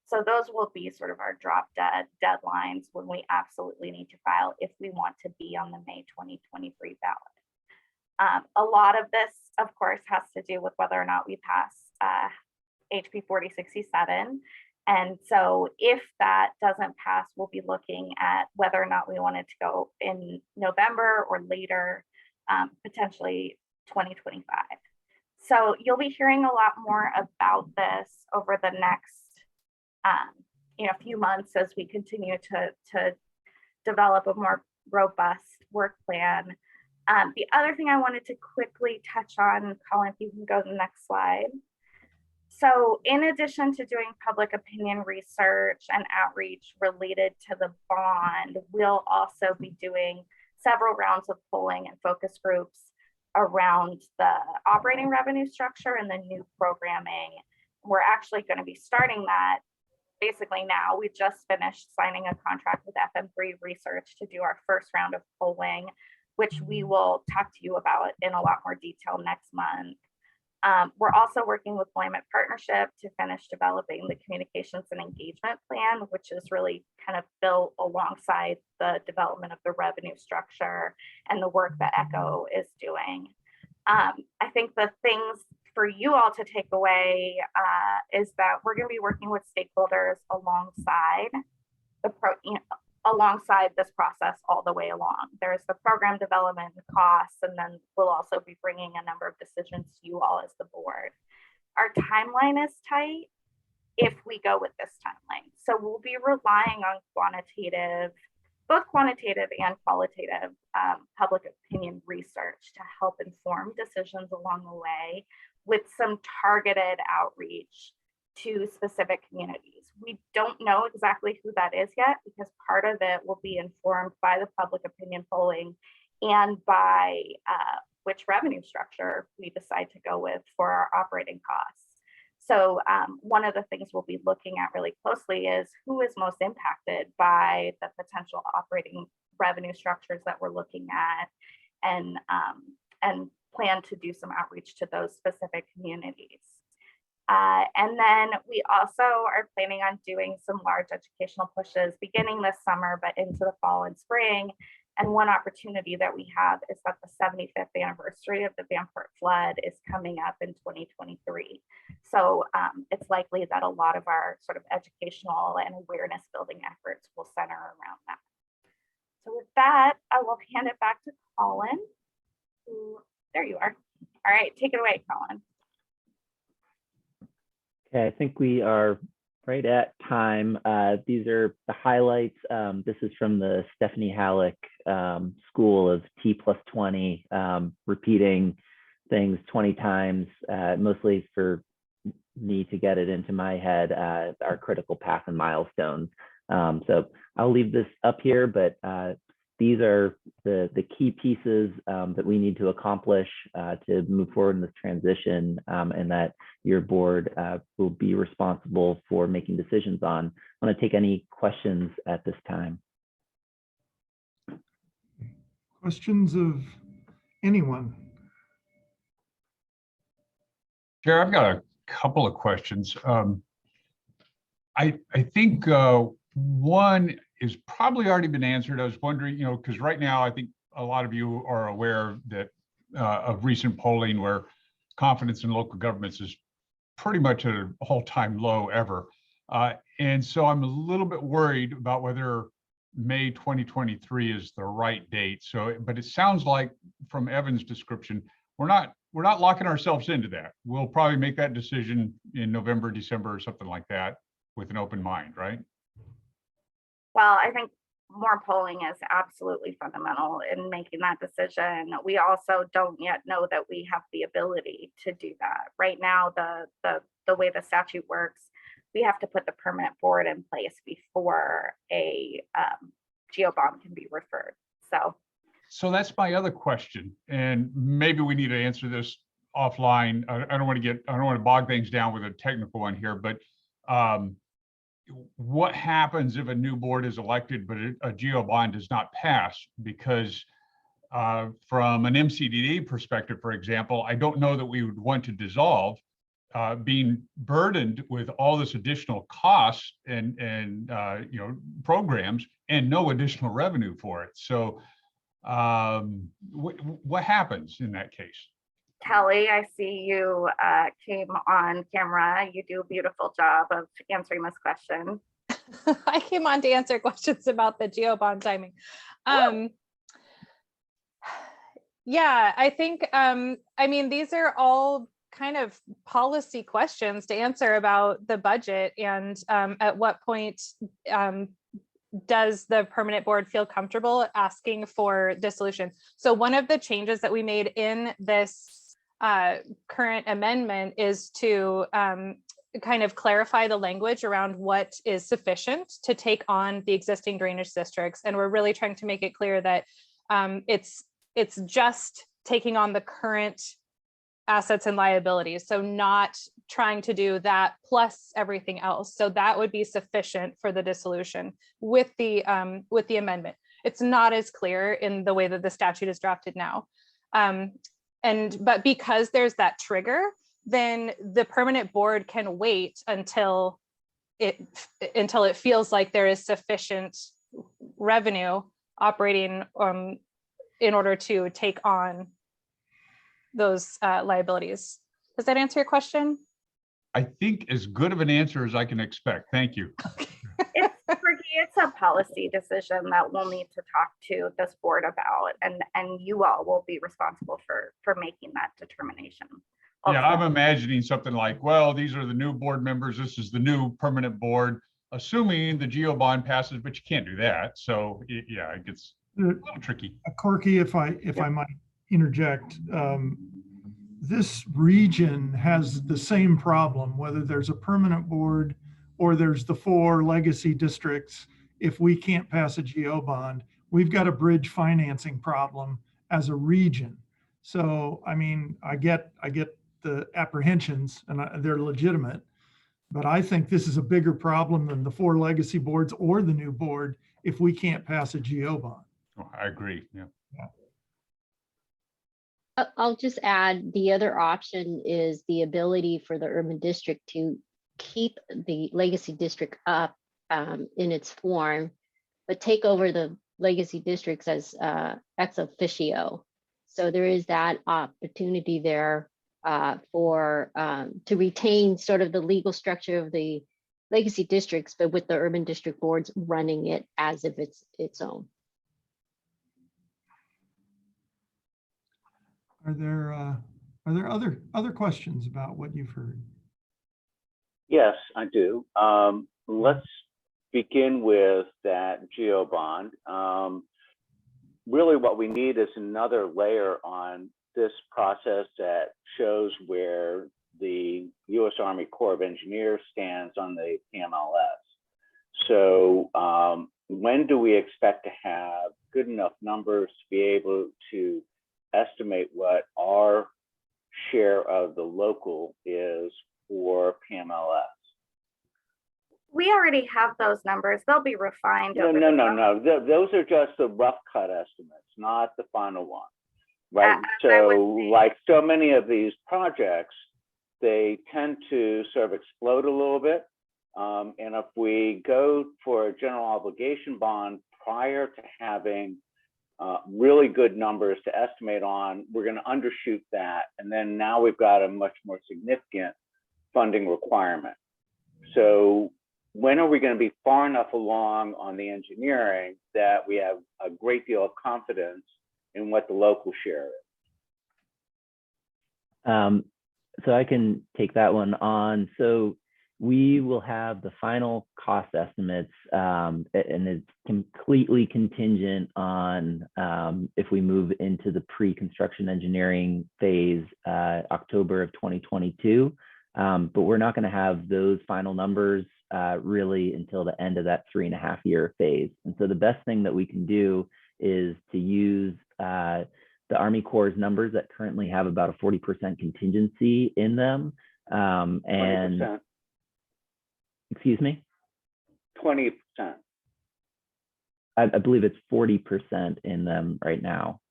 So those will be sort of our drop dead deadlines when we absolutely need to file if we want to be on the May 2023 ballot. A lot of this, of course, has to do with whether or not we pass HB 4067. And so if that doesn't pass, we'll be looking at whether or not we wanted to go in November or later, potentially 2025. So you'll be hearing a lot more about this over the next few months as we continue to develop a more robust work plan. The other thing I wanted to quickly touch on, Colin, if you can go to the next slide. So in addition to doing public opinion research and outreach related to the bond, we'll also be doing several rounds of polling and focus groups around the operating revenue structure and the new programming. We're actually going to be starting that basically now. We just finished signing a contract with FM3 Research to do our first round of polling, which we will talk to you about in a lot more detail next month. We're also working with Willamette Partnership to finish developing the communications and engagement plan, which is really kind of built alongside the development of the revenue structure and the work that ECHO is doing. I think the things for you all to take away is that we're going to be working with stakeholders alongside alongside this process all the way along. There's the program development costs, and then we'll also be bringing a number of decisions to you all as the board. Our timeline is tight if we go with this timeline. So we'll be relying on both quantitative and qualitative public opinion research to help inform decisions along the way, with some targeted outreach to specific communities. We don't know exactly who that is yet, because part of it will be informed by the public opinion polling and by which revenue structure we decide to go with for our operating costs. So one of the things we'll be looking at really closely is who is most impacted by the potential operating revenue structures that we're looking at, and plan to do some outreach to those specific communities. And then we also are planning on doing some large educational pushes beginning this summer, but into the fall and spring. And one opportunity that we have is that the 75th anniversary of the Vanport flood is coming up in 2023. So it's likely that a lot of our sort of educational and awareness building efforts will center around that. So with that, I will hand it back to Colin. There you are. All right, take it away, Colin. Okay, I think we are right at time. These are the highlights. This is from the Stephanie Halleck School of T+20, repeating things 20 times, mostly for me to get it into my head, our critical path and milestones. So I'll leave this up here, but these are the key pieces that we need to accomplish to move forward in this transition, and that your board will be responsible for making decisions on. I want to take any questions at this time. Questions of anyone? Chair, I've got a couple of questions. I think one is probably already been answered. I was wondering, because right now I think a lot of you are aware that of recent polling where confidence in local governments is pretty much at an all-time low ever. And so I'm a little bit worried about whether May 2023 is the right date. So, but it sounds like from Evan's description, we're not we're not locking ourselves into that. We'll probably make that decision in November, December, or something like that with an open mind, right? Well, I think more polling is absolutely fundamental in making that decision. We also don't yet know that we have the ability to do that. Right now, the way the statute works, we have to put the permanent board in place before a GeoBond can be referred. So that's my other question, and maybe we need to answer this offline. I don't want to bog things down with a technical one here, but what happens if a new board is elected, but a GeoBond does not pass? Because from an MCDD perspective, for example, I don't know that we would want to dissolve, being burdened with all this additional costs and programs and no additional revenue for it. So what happens in that case? Kelly, I see you came on camera. You do a beautiful job of answering this question. I came on to answer questions about the GeoBond timing. Yeah, I think, I mean, these are all kind of policy questions to answer about the budget and at what point does the permanent board feel comfortable asking for dissolution? So one of the changes that we made in this current amendment is to kind of clarify the language around what is sufficient to take on the existing drainage districts. And we're really trying to make it clear that it's just taking on the current assets and liabilities. So not trying to do that plus everything else. So that would be sufficient for the dissolution with the amendment. It's not as clear in the way that the statute is drafted now. But because there's that trigger, then the permanent board can wait until it feels like there is sufficient revenue operating in order to take on those liabilities. Does that answer your question? I think as good of an answer as I can expect. Thank you. It's a policy decision that we'll need to talk to this board about, and you all will be responsible for making that determination. Yeah, I'm imagining something like, well, these are the new board members. This is the new permanent board, assuming the GeoBond passes, but you can't do that. So yeah, it gets a little tricky. Corky, if I might interject, this region has the same problem, whether there's a permanent board or there's the 4 legacy districts. If we can't pass a GeoBond, we've got a bridge financing problem as a region. So, I mean, I get the apprehensions and they're legitimate, but I think this is a bigger problem than the 4 legacy boards or the new board if we can't pass a GeoBond. Oh, I agree. Yeah. I'll just add, the other option is the ability for the urban district to keep the legacy district up in its form, but take over the legacy districts as ex officio. So there is that opportunity there to retain sort of the legal structure of the legacy districts, but with the urban district boards running it as if it's its own. Are there other questions about what you've heard? Yes, I do. Let's begin with that GeoBond. Really what we need is another layer on this process that shows where the U.S. Army Corps of Engineers stands on the PMLS. So when do we expect to have good enough numbers to be able to estimate what our share of the local is for PMLS? We already have those numbers. They'll be refined. No. Those are just the rough cut estimates, not the final one, right? So like so many of these projects, they tend to sort of explode a little bit. And if we go for a general obligation bond prior to having really good numbers to estimate on, we're going to undershoot that. And then now we've got a much more significant funding requirement. So when are we going to be far enough along on the engineering that we have a great deal of confidence in what the local share is? So I can take that one on. So we will have the final cost estimates, and it's completely contingent on if we move into the pre-construction engineering phase, October of 2022. But we're not going to have those final numbers really until the end of that 3.5-year phase. And so the best thing that we can do is to use the Army Corps' numbers that currently have about a 40% contingency in them. And 20%. Excuse me? 20%. I believe it's 40% in them right now.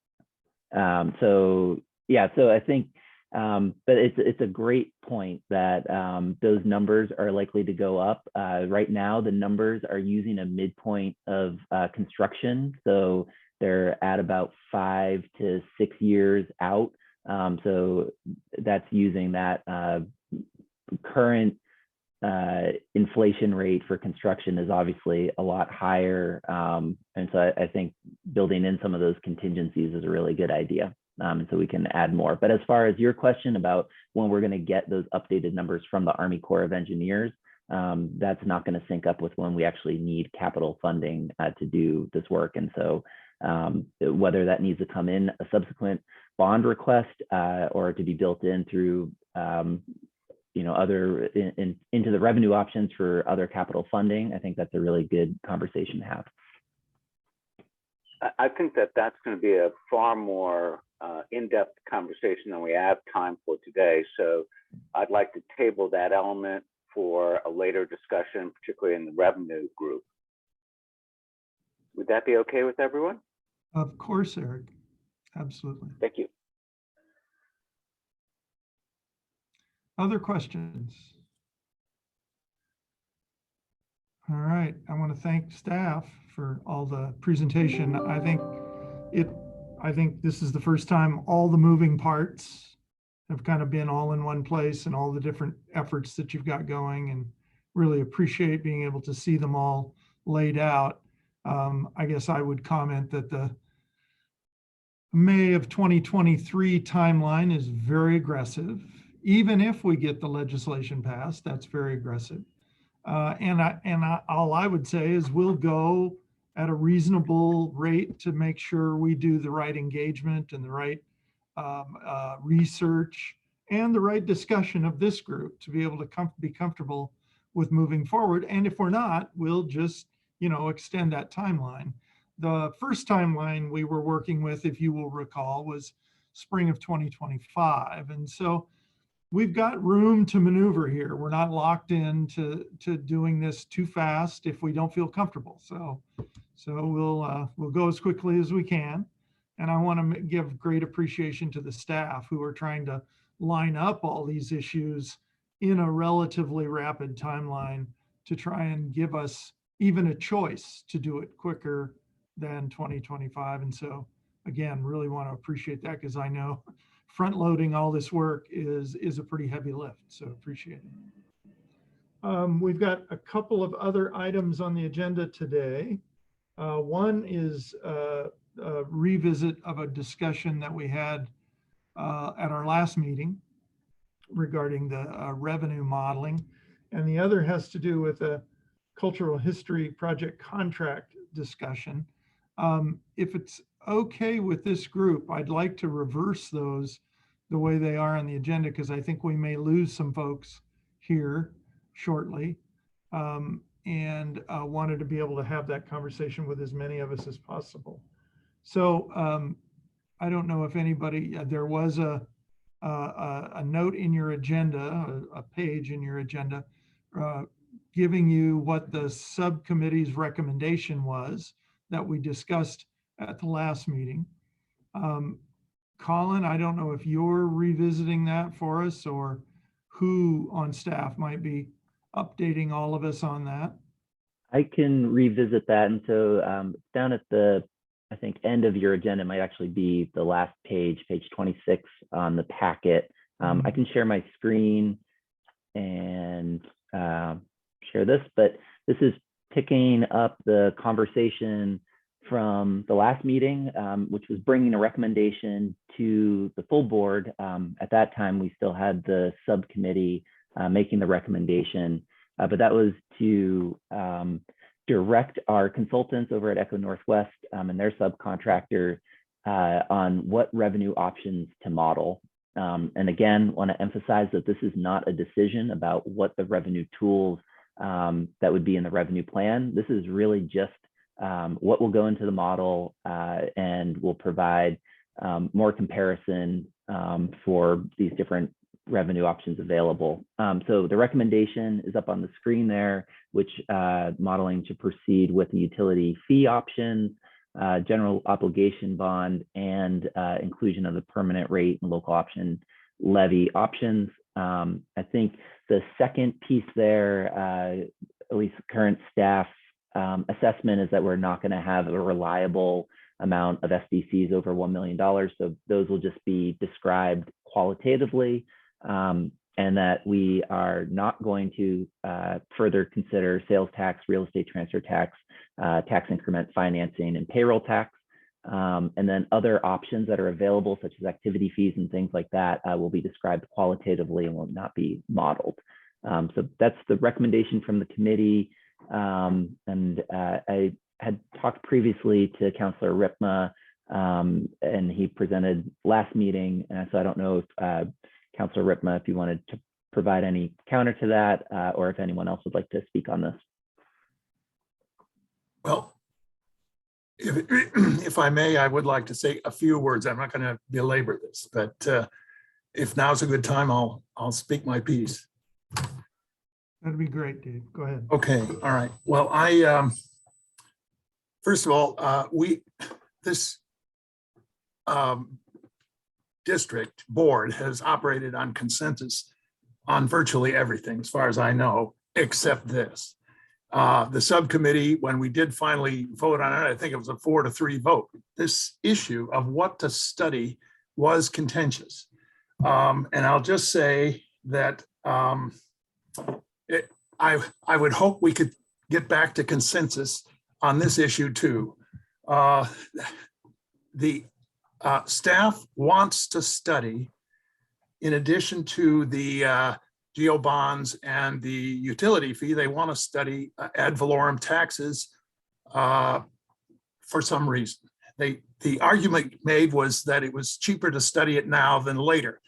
So yeah, so I think, but it's a great point that those numbers are likely to go up. Right now, the numbers are using a midpoint of construction. So they're at about 5 to 6 years out. So that's using that current inflation rate for construction is obviously a lot higher. And so I think building in some of those contingencies is a really good idea. And so we can add more. But as far as your question about when we're going to get those updated numbers from the Army Corps of Engineers, that's not going to sync up with when we actually need capital funding to do this work. And so whether that needs to come in a subsequent bond request or to be built in through other into the revenue options for other capital funding, I think that's a really good conversation to have. I think that that's going to be a far more in-depth conversation than we have time for today. So I'd like to table that element for a later discussion, particularly in the revenue group. Would that be okay with everyone? Of course, Eric. Absolutely. Thank you. Other questions? All right, I want to thank staff for all the presentation. I think this is the first time all the moving parts have kind of been all in one place and all the different efforts that you've got going, and really appreciate being able to see them all laid out. I guess I would comment that the May of 2023 timeline is very aggressive. Even if we get the legislation passed, that's very aggressive. All I would say is we'll go at a reasonable rate to make sure we do the right engagement and the right research and the right discussion of this group to be able to be comfortable with moving forward. And if we're not, we'll just, extend that timeline. The first timeline we were working with, if you will recall, was spring of 2025. And so we've got room to maneuver here. We're not locked into doing this too fast if we don't feel comfortable. So we'll go as quickly as we can. And I want to give great appreciation to the staff who are trying to line up all these issues in a relatively rapid timeline to try and give us even a choice to do it quicker than 2025. And so again, really want to appreciate that, because I know front loading all this work is a pretty heavy lift. So appreciate it. We've got a couple of other items on the agenda today. One is a revisit of a discussion that we had at our last meeting regarding the revenue modeling. And the other has to do with a cultural history project contract discussion. If it's okay with this group, I'd like to reverse those the way they are on the agenda, because I think we may lose some folks here shortly. And wanted to be able to have that conversation with as many of us as possible. So I don't know if anybody, there was a note in your agenda, a page in your agenda, giving you what the subcommittee's recommendation was that we discussed at the last meeting. Colin, I don't know if you're revisiting that for us or who on staff might be updating all of us on that. I can revisit that. And so down at the, I think, end of your agenda might actually be the last page, page 26 on the packet. I can share my screen and share this, but this is picking up the conversation from the last meeting, which was bringing a recommendation to the full board. At that time, we still had the subcommittee making the recommendation, but that was to direct our consultants over at Echo Northwest and their subcontractor on what revenue options to model. And again, want to emphasize that this is not a decision about what the revenue tools that would be in the revenue plan. This is really just what will go into the model and will provide more comparison for these different revenue options available. So the recommendation is up on the screen there, which modeling to proceed with the utility fee option, general obligation bond, and inclusion of the permanent rate and local option levy options. I think the second piece there, at least current staff assessment, is that we're not going to have a reliable amount of SDCs over $1 million. So those will just be described qualitatively, and that we are not going to further consider sales tax, real estate transfer tax, tax increment financing, and payroll tax. And then other options that are available, such as activity fees and things like that, will be described qualitatively and will not be modeled. So that's the recommendation from the committee. And I had talked previously to Councillor Ripma, and he presented last meeting. So I don't know if Councillor Ripma, if you wanted to provide any counter to that, or if anyone else would like to speak on this. Well, if I may, I would like to say a few words. I'm not going to belabor this, but if now's a good time, I'll speak my piece. That'd be great, Dave. Go ahead. Okay. All right. Well, first of all, this district board has operated on consensus on virtually everything, as far as I know, except this. The subcommittee, when we did finally vote on it, I think it was a 4-3 vote. This issue of what to study was contentious. And I'll just say that I would hope we could get back to consensus on this issue too. The staff wants to study, in addition to the geo bonds and the utility fee, they want to study ad valorem taxes for some reason. The argument made was that it was cheaper to study it now than later.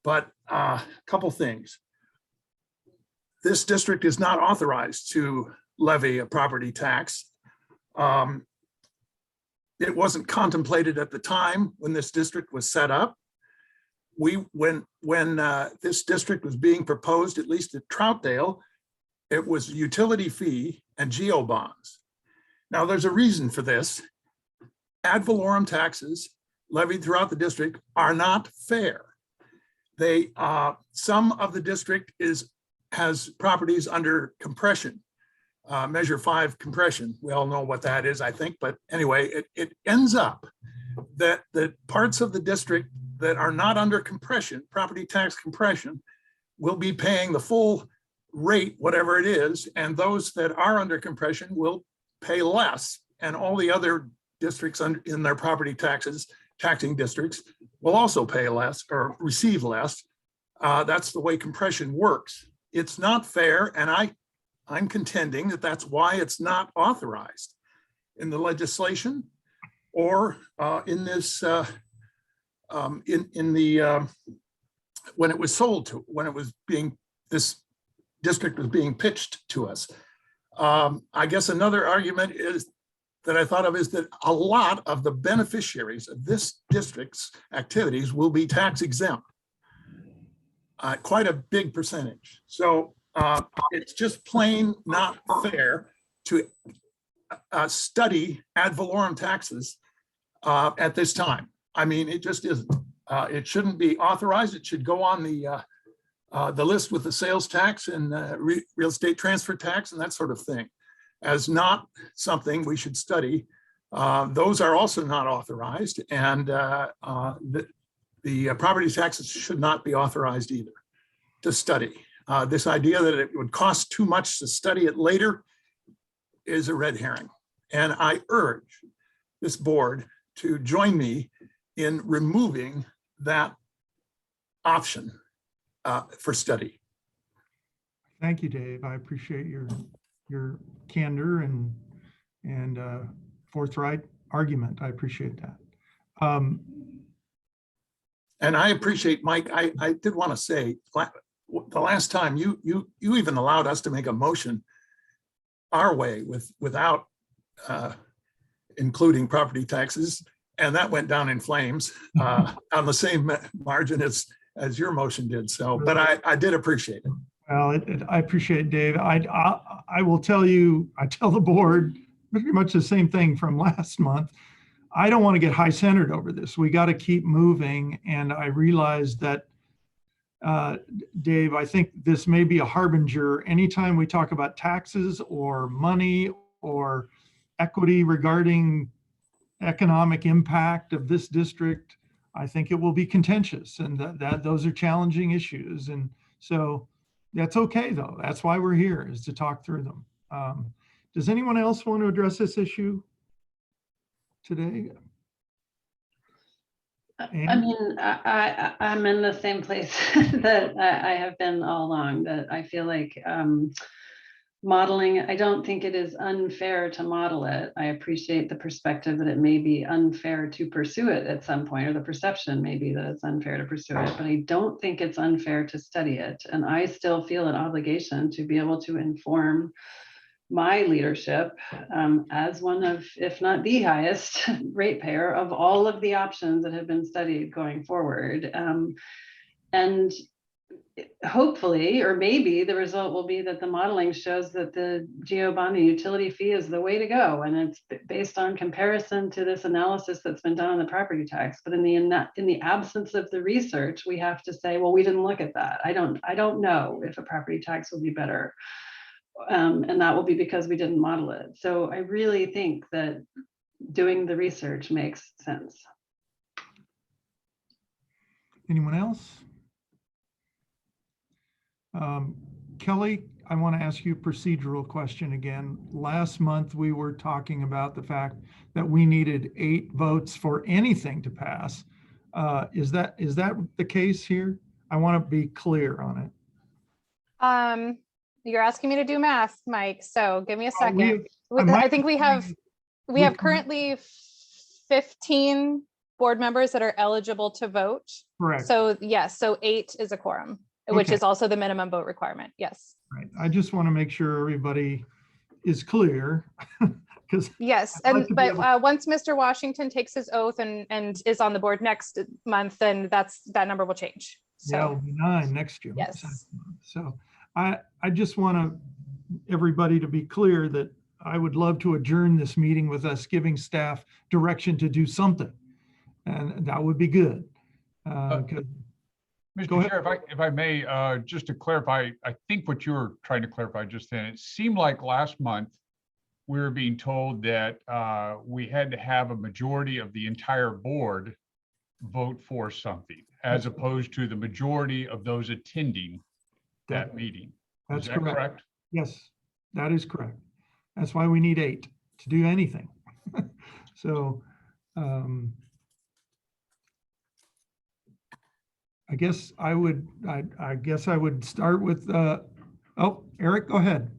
But a couple things. This district is not authorized to levy a property tax. It wasn't contemplated at the time when this district was set up. When this district was being proposed, at least at Troutdale, it was utility fee and geo bonds. Now there's a reason for this. Ad valorem taxes levied throughout the district are not fair. Some of the district has properties under compression, measure 5 compression. We all know what that is, I think, but anyway, it ends up that the parts of the district that are not under compression, property tax compression, will be paying the full rate, whatever it is, and those that are under compression will pay less, and all the other districts in their property taxing districts will also pay less or receive less. That's the way compression works. It's not fair, and I'm contending that that's why it's not authorized in the legislation or in this when it was sold to, when it was this district was being pitched to us. I guess another argument is that I thought of is that a lot of the beneficiaries of this district's activities will be tax exempt. Quite a big percentage. So it's just plain not fair to study ad valorem taxes at this time. I mean, it just isn't. It shouldn't be authorized. It should go on the list with the sales tax and real estate transfer tax and that sort of thing, as not something we should study. Those are also not authorized, and the property taxes should not be authorized either to study. This idea that it would cost too much to study it later is a red herring. And I urge this board to join me in removing that option for study. Thank you, Dave. I appreciate your candor and forthright argument. I appreciate that. And I appreciate, Mike, I did want to say, the last time you even allowed us to make a motion our way without including property taxes, and that went down in flames on the same margin as your motion did. So, but I did appreciate it. Well, I appreciate it, Dave. I will tell you, I tell the board pretty much the same thing from last month. I don't want to get high-centered over this. We got to keep moving. And I realize that, Dave, I think this may be a harbinger. Anytime we talk about taxes or money or equity regarding economic impact of this district, I think it will be contentious, and that those are challenging issues. And so that's okay, though. That's why we're here, is to talk through them. Does anyone else want to address this issue today? I mean, I'm in the same place that I have been all along, that I feel like modeling, I don't think it is unfair to model it. I appreciate the perspective that it may be unfair to pursue it at some point, or the perception maybe that it's unfair to pursue it, but I don't think it's unfair to study it. And I still feel an obligation to be able to inform my leadership as one of, if not the highest ratepayer of all of the options that have been studied going forward. And hopefully, or maybe the result will be that the modeling shows that the geo bonding utility fee is the way to go. And it's based on comparison to this analysis that's been done on the property tax. But in the absence of the research, we have to say, well, we didn't look at that. I don't know if a property tax will be better. And that will be because we didn't model it. So I really think that doing the research makes sense. Anyone else? Kelly, I want to ask you a procedural question again. Last month, we were talking about the fact that we needed 8 votes for anything to pass. Is that the case here? I want to be clear on it. You're asking me to do math, Mike, so give me a second. I think we have currently 15 board members that are eligible to vote. Correct. So yes, so 8 is a quorum, which Okay. is also the minimum vote requirement. Yes. Right. I just want to make sure everybody is clear. Because yes, but once Mr. Washington takes his oath and is on the board next month, then that number will change. So yeah, it'll be 9 next year. yes. So I just want everybody to be clear that I would love to adjourn this meeting with us giving staff direction to do something, and that would be good. Mr. Chair, if I may, just to clarify, I think what you were trying to clarify just then, it seemed like last month we were being told that we had to have a majority of the entire board vote for something, as opposed to the majority of those attending that meeting. That's Is that correct? Yes, that is correct. That's why we need 8 to do anything. So I guess I would start with oh, Eric, go ahead.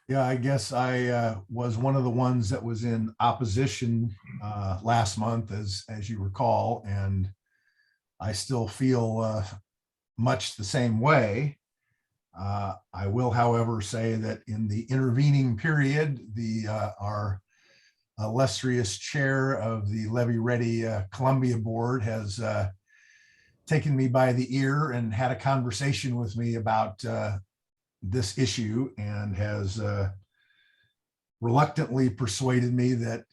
Yeah, I guess I was one of the ones that was in opposition last month, as you recall, and I still feel much the same way. I will, however, say that in the intervening period, our illustrious chair of the Levy Ready Columbia Board has taken me by the ear and had a conversation with me about this issue, and has reluctantly persuaded me that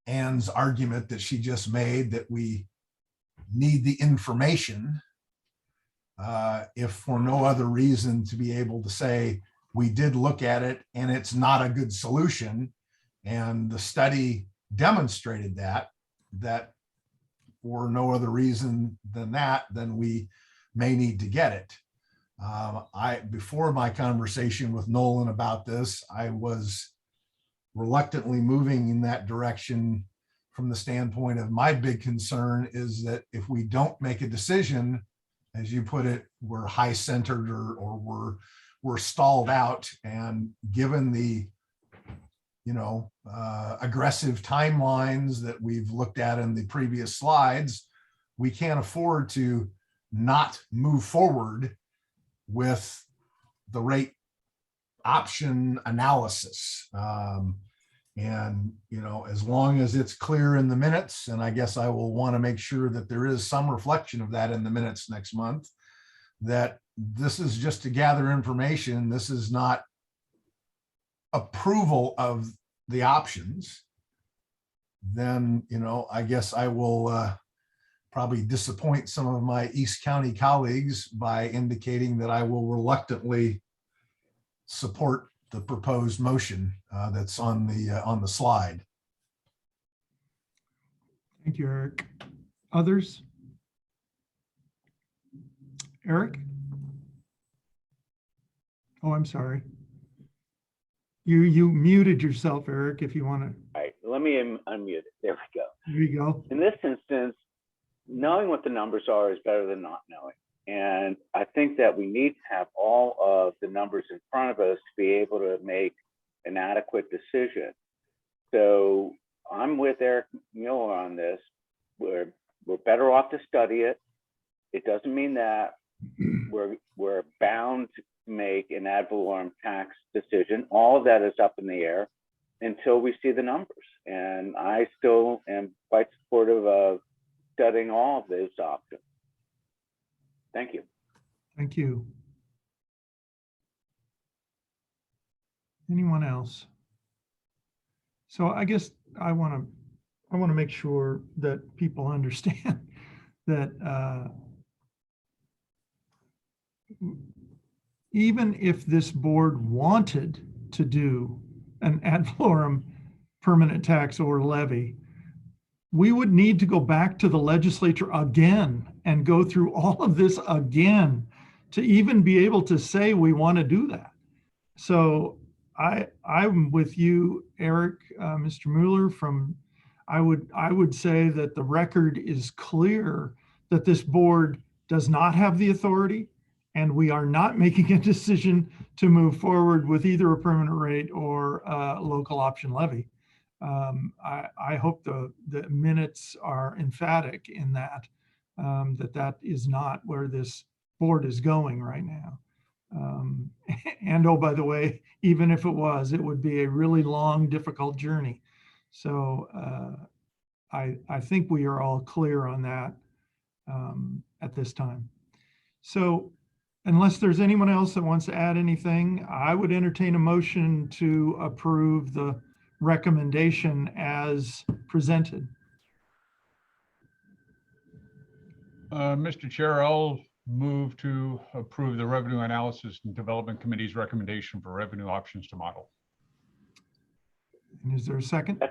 Ann's argument that she just made, that we need the information, if for no other reason to be able to say, we did look at it and it's not a good solution. And the study demonstrated that for no other reason than that, then we may need to get it. Before my conversation with Nolan about this, I was reluctantly moving in that direction from the standpoint of my big concern is that if we don't make a decision, as you put it, we're high centered or we're stalled out. And given the, aggressive timelines that we've looked at in the previous slides, we can't afford to not move forward with the rate option analysis. As long as it's clear in the minutes, and I guess I will want to make sure that there is some reflection of that in the minutes next month, that this is just to gather information. This is not approval of the options. Then, I guess I will probably disappoint some of my East County colleagues by indicating that I will reluctantly support the proposed motion that's on the slide. Thank you, Eric. Others? Eric? Oh, I'm sorry. You muted yourself, Eric, if you want to. All right, let me unmute it. There we go. There you go. In this instance, knowing what the numbers are is better than not knowing. And I think that we need to have all of the numbers in front of us to be able to make an adequate decision. So I'm with Eric Mueller on this. We're better off to study it. It doesn't mean that we're bound to make an ad valorem tax decision. All of that is up in the air until we see the numbers. And I still am quite supportive of studying all of those options. Thank you. Thank you. Anyone else? So I guess I want to make sure that people understand that even if this board wanted to do an ad valorem permanent tax or levy, we would need to go back to the legislature again and go through all of this again to even be able to say we want to do that. So I'm with you, Eric, Mr. Mueller. I would say that the record is clear that this board does not have the authority, and we are not making a decision to move forward with either a permanent rate or a local option levy. I hope the minutes are emphatic in that, that is not where this board is going right now. And oh, by the way, even if it was, it would be a really long, difficult journey. So I think we are all clear on that at this time. So unless there's anyone else that wants to add anything, I would entertain a motion to approve the recommendation as presented. Mr. Chair, I'll move to approve the Revenue Analysis and Development Committee's recommendation for revenue options to model. And is there a second?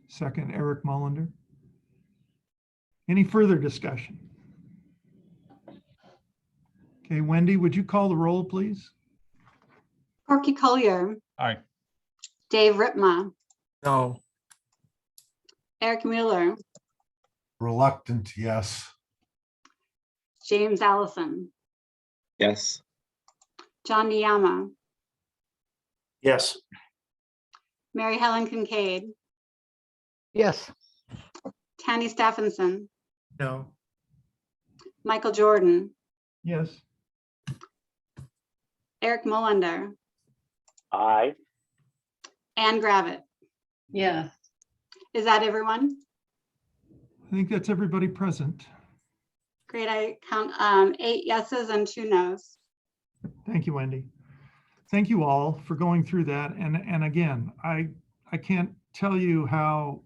Second, Eric Mullender. Any further discussion? Okay, Wendy, would you call the roll, please? Corky Collier, Aye. Dave Ripma, No. Eric Mueller, Reluctant, yes. James Allison, Yes. John Niyama, Yes. Mary Helen Kincaid, Yes. Tanny Stephenson, No. Michael Jordan, Yes. Eric Mullender, Aye. Ann Gravitt. Yes. Is that everyone? I think that's everybody present. Great, I count 8 yeses and 2 nos. Thank you, Wendy. Thank you all for going through that. And again, I can't tell you how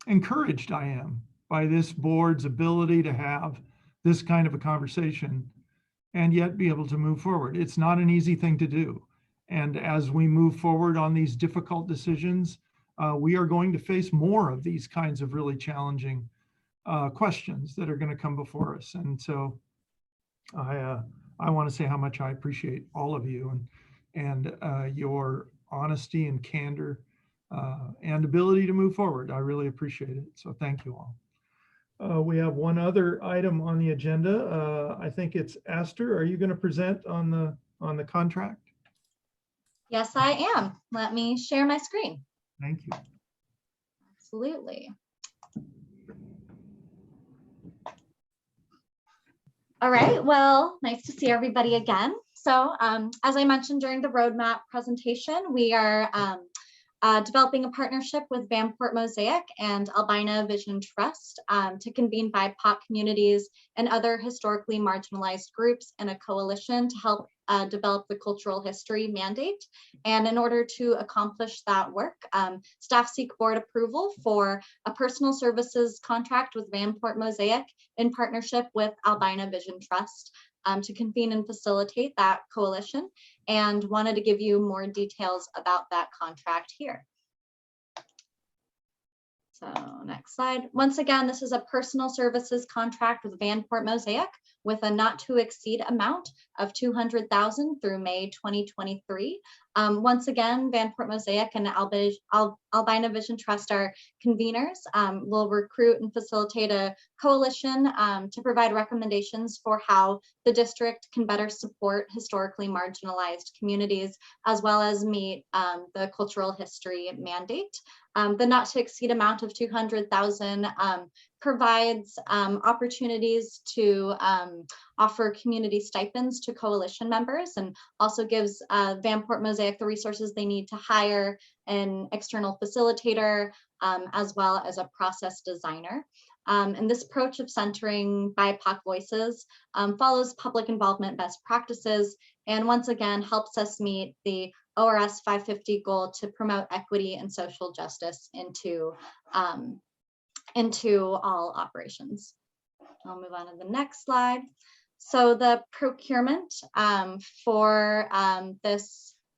encouraged I am by this board's ability to have this kind of a conversation and yet be able to move forward. It's not an easy thing to do. And as we move forward on these difficult decisions, we are going to face more of these kinds of really challenging questions that are going to come before us. And so I want to say how much I appreciate all of you and your honesty and candor and ability to move forward. I really appreciate it. So thank you all. We have one other item on the agenda. I think it's Esther. Are you going to present on the contract? Yes, I am. Let me share my screen. Thank you. Absolutely. All right, well, nice to see everybody again. So as I mentioned during the roadmap presentation, we are developing a partnership with Vanport Mosaic and Albina Vision Trust to convene BIPOC communities and other historically marginalized groups in a coalition to help develop the cultural history mandate. And in order to accomplish that work, staff seek board approval for a personal services contract with Vanport Mosaic in partnership with Albina Vision Trust to convene and facilitate that coalition, and wanted to give you more details about that contract here. So next slide. Once again, this is a personal services contract with Vanport Mosaic with a not to exceed amount of $200,000 through May 2023. Once again, Vanport Mosaic and Albina Vision Trust are conveners. Will recruit and facilitate a coalition to provide recommendations for how the district can better support historically marginalized communities, as well as meet the cultural history mandate. The not to exceed amount of $200,000 provides opportunities to offer community stipends to coalition members, and also gives Vanport Mosaic the resources they need to hire an external facilitator, as well as a process designer. And this approach of centering BIPOC voices follows public involvement best practices, and once again helps us meet the ORS 550 goal to promote equity and social justice into all operations. I'll move on to the next slide. So the procurement for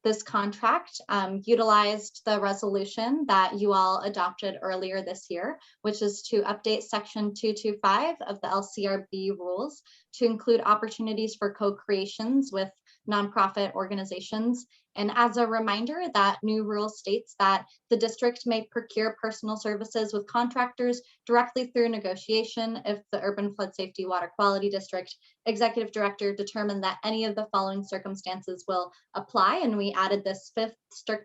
this contract utilized the resolution that you all adopted earlier this year, which is to update section 225 of the LCRB rules to include opportunities for co-creations with nonprofit organizations. And as a reminder, that new rule states that the district may procure personal services with contractors directly through negotiation if the Urban Flood Safety Water Quality District Executive Director determined that any of the following circumstances will apply. And we added this fifth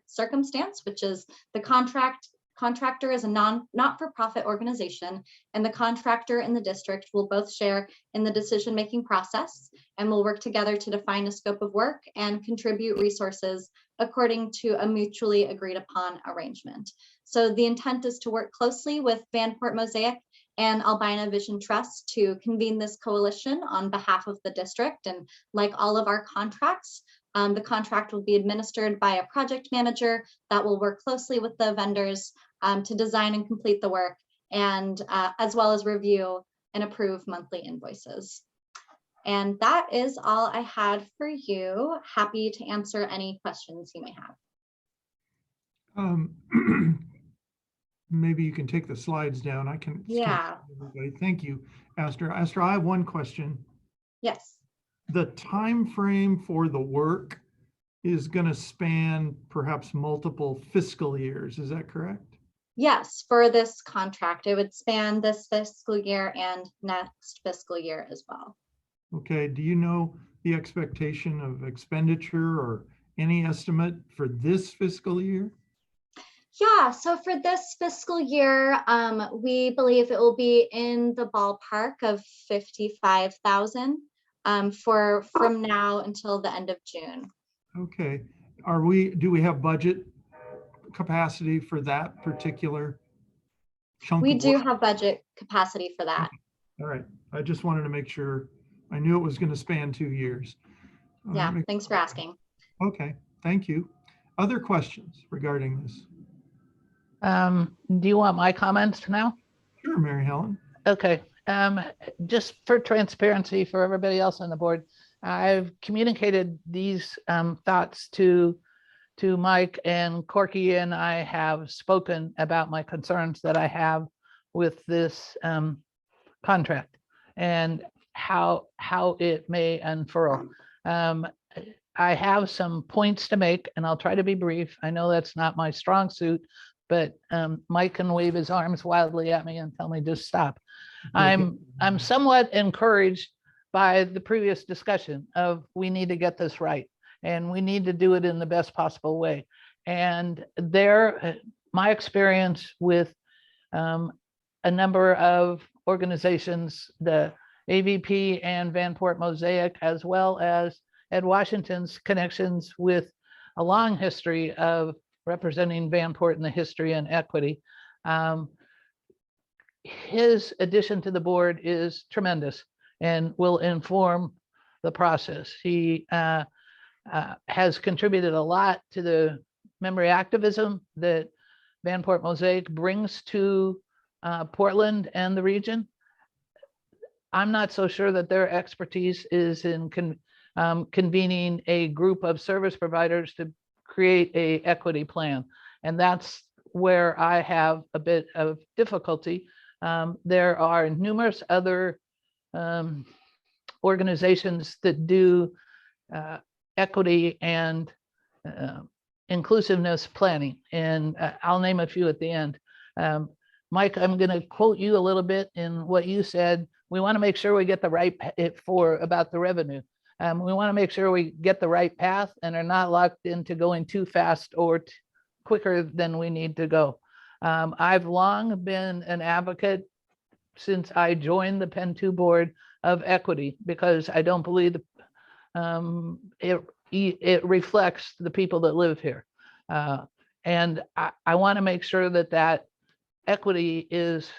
circumstance, which is the contractor is a not-for-profit organization, and the contractor and the district will both share in the decision-making process and will work together to define a scope of work and contribute resources according to a mutually agreed upon arrangement. So the intent is to work closely with Vanport Mosaic and Albina Vision Trust to convene this coalition on behalf of the district. And like all of our contracts, the contract will be administered by a project manager that will work closely with the vendors to design and complete the work, and as well as review and approve monthly invoices. And that is all I had for you. Happy to answer any questions you may have. Maybe you can take the slides down. I can. Yeah. Everybody. Thank you, Esther. Esther, I have one question. Yes. The time frame for the work is going to span perhaps multiple fiscal years. Is that correct? Yes, for this contract, it would span this fiscal year and next fiscal year as well. Okay. Do you know the expectation of expenditure or any estimate for this fiscal year? Yeah, so for this fiscal year, we believe it will be in the ballpark of 55,000 from now until the end of June. Okay. Do we have budget capacity for that particular chunk? We do have budget capacity for that. All right. I just wanted to make sure. I knew it was going to span 2 years. Yeah, thanks for asking. Okay, thank you. Other questions regarding this? Do you want my comments now? Sure, Mary Helen. Okay. Just for transparency for everybody else on the board, I've communicated these thoughts to Mike, and Corky and I have spoken about my concerns that I have with this contract and how it may unfurl. I have some points to make, and I'll try to be brief. I know that's not my strong suit, but Mike can wave his arms wildly at me and tell me just stop. I'm somewhat encouraged by the previous discussion of we need to get this right and we need to do it in the best possible way. And there, my experience with a number of organizations, the AVP and Vanport Mosaic, as well as Ed Washington's connections with a long history of representing Vanport in the history and equity. His addition to the board is tremendous and will inform the process. He has contributed a lot to the memory activism that Vanport Mosaic brings to Portland and the region. I'm not so sure that their expertise is in convening a group of service providers to create a equity plan. And that's where I have a bit of difficulty. There are numerous other organizations that do equity and inclusiveness planning. And I'll name a few at the end. Mike, I'm going to quote you a little bit in what you said. We want to make sure we get the right about the revenue. We want to make sure we get the right path and are not locked into going too fast or quicker than we need to go. I've long been an advocate since I joined the Penn 2 board of equity, because I don't believe it reflects the people that live here. And I want to make sure that equity is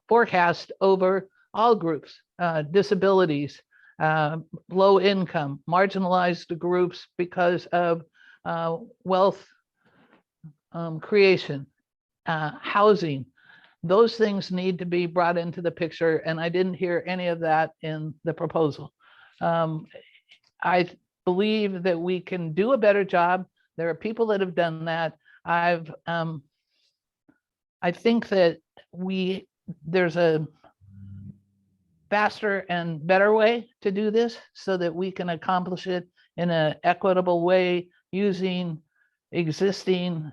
forecast over all groups, disabilities, low income, marginalized groups because of wealth creation, housing. Those things need to be brought into the picture, and I didn't hear any of that in the proposal. I believe that we can do a better job. There are people that have done that. I think that there's a faster and better way to do this so that we can accomplish it in an equitable way using existing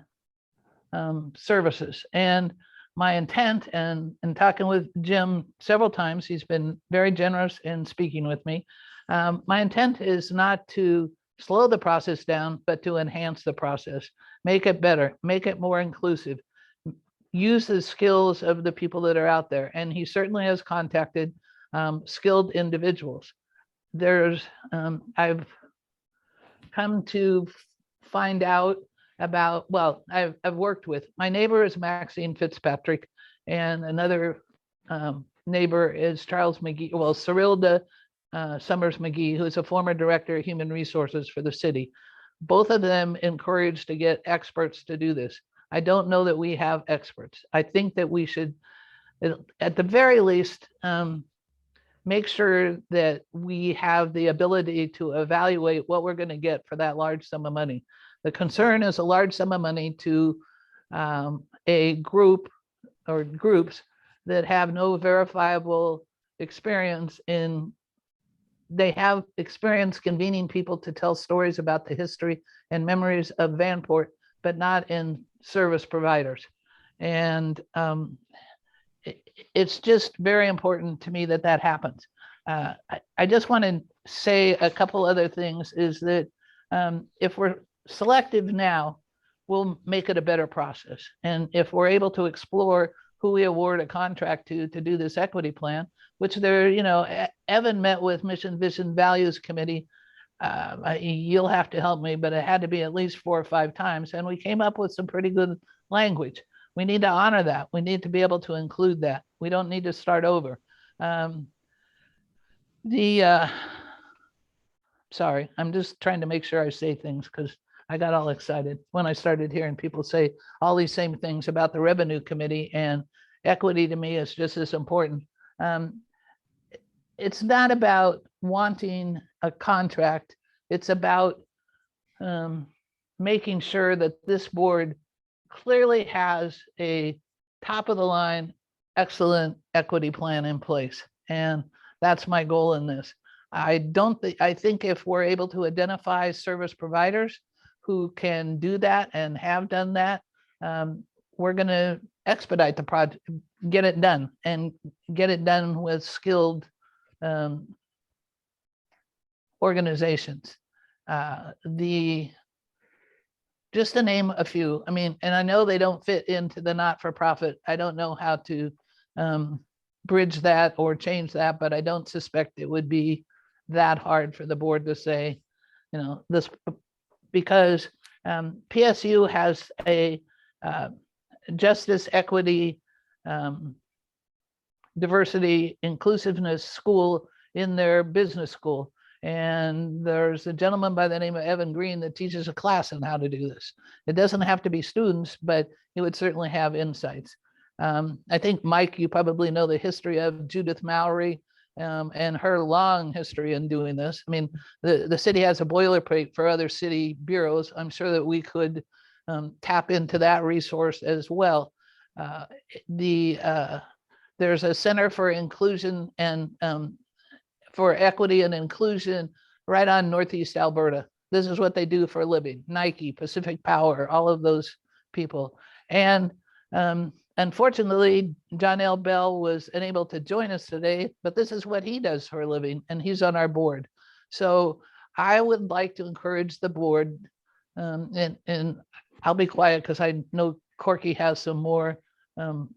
services. And my intent, and talking with Jim several times, he's been very generous in speaking with me. My intent is not to slow the process down, but to enhance the process, make it better, make it more inclusive, use the skills of the people that are out there. And he certainly has contacted skilled individuals. I've come to find out about, well, I've worked with, my neighbor is Maxine Fitzpatrick, and another neighbor is Charles McGee, well, Cyrilda Summers McGee, who is a former director of human resources for the city. Both of them encouraged to get experts to do this. I don't know that we have experts. I think that we should, at the very least, make sure that we have the ability to evaluate what we're going to get for that large sum of money. The concern is a large sum of money to a group or groups that have no verifiable experience they have experience convening people to tell stories about the history and memories of Vanport, but not in service providers. And it's just very important to me that happens. I just want to say a couple other things, is that if we're selective now, we'll make it a better process. And if we're able to explore who we award a contract to do this equity plan, which Evan met with Mission, Vision, Values Committee. You'll have to help me, but it had to be at least 4 or 5 times. And we came up with some pretty good language. We need to honor that. We need to be able to include that. We don't need to start over. Sorry, I'm just trying to make sure I say things because I got all excited when I started hearing people say all these same things about the revenue committee, and equity to me is just as important. It's not about wanting a contract. It's about making sure that this board clearly has a top of the line, excellent equity plan in place. And that's my goal in this. I think if we're able to identify service providers who can do that and have done that, we're going to expedite the project, get it done, and get it done with skilled organizations. Just to name a few, I mean, and I know they don't fit into the not-for-profit. I don't know how to bridge that or change that, but I don't suspect it would be that hard for the board to say, you know, this, because PSU has a justice, equity, diversity, inclusiveness school in their business school. And there's a gentleman by the name of Evan Green that teaches a class on how to do this. It doesn't have to be students, but it would certainly have insights. I think, Mike, you probably know the history of Judith Mowry and her long history in doing this. I mean, the city has a boilerplate for other city bureaus. I'm sure that we could tap into that resource as well. There's a Center for Inclusion and for Equity and Inclusion right on Northeast Alberta. This is what they do for a living. Nike, Pacific Power, all of those people. And unfortunately, John L. Bell was unable to join us today, but this is what he does for a living, and he's on our board. So I would like to encourage the board, and I'll be quiet because I know Corky has some more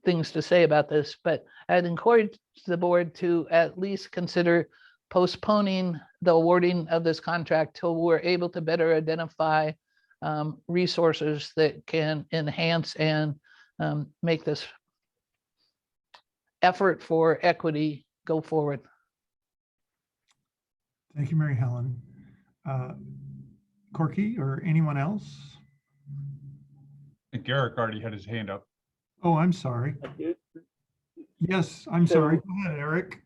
things to say about this, but I'd encourage the board to at least consider postponing the awarding of this contract till we're able to better identify resources that can enhance and make this effort for equity go forward. Thank you, Mary Helen. Corky or anyone else? I think Eric already had his hand up. Oh, I'm sorry. Yes, I'm sorry. Go ahead, Eric.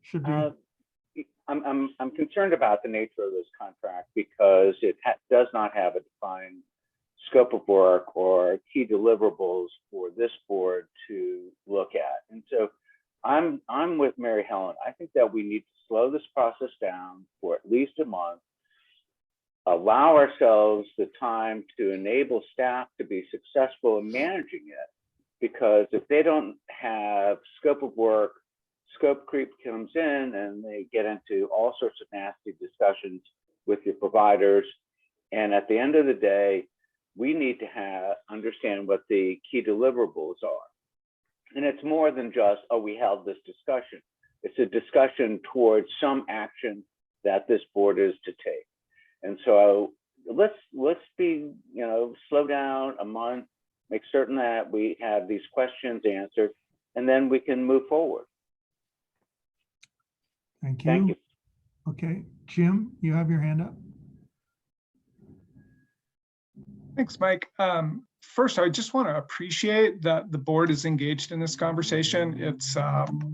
Should be. I'm concerned about the nature of this contract because it does not have a defined scope of work or key deliverables for this board to look at. And so I'm with Mary Helen. I think that we need to slow this process down for at least a month, allow ourselves the time to enable staff to be successful in managing it. Because if they don't have scope of work, scope creep comes in and they get into all sorts of nasty discussions with your providers. And at the end of the day, we need to understand what the key deliverables are. And it's more than just, oh, we held this discussion. It's a discussion towards some action that this board is to take. And so let's be, slow down a month, make certain that we have these questions answered, and then we can move forward. Thank you. Thank you. Okay, Jim, you have your hand up. Thanks, Mike. First, I just want to appreciate that the board is engaged in this conversation. It's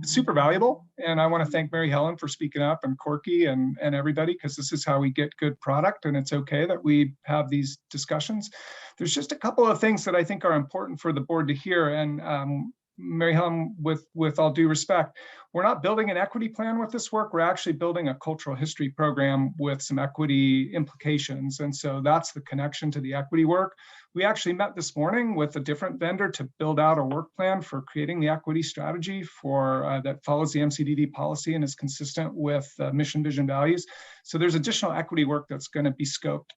super valuable. And I want to thank Mary Helen for speaking up, and Corky and everybody, because this is how we get good product. And it's okay that we have these discussions. There's just a couple of things that I think are important for the board to hear. And Mary Helen, with all due respect, we're not building an equity plan with this work. We're actually building a cultural history program with some equity implications. And so that's the connection to the equity work. We actually met this morning with a different vendor to build out a work plan for creating the equity strategy for that follows the MCDD policy and is consistent with mission, vision, values. So there's additional equity work that's going to be scoped.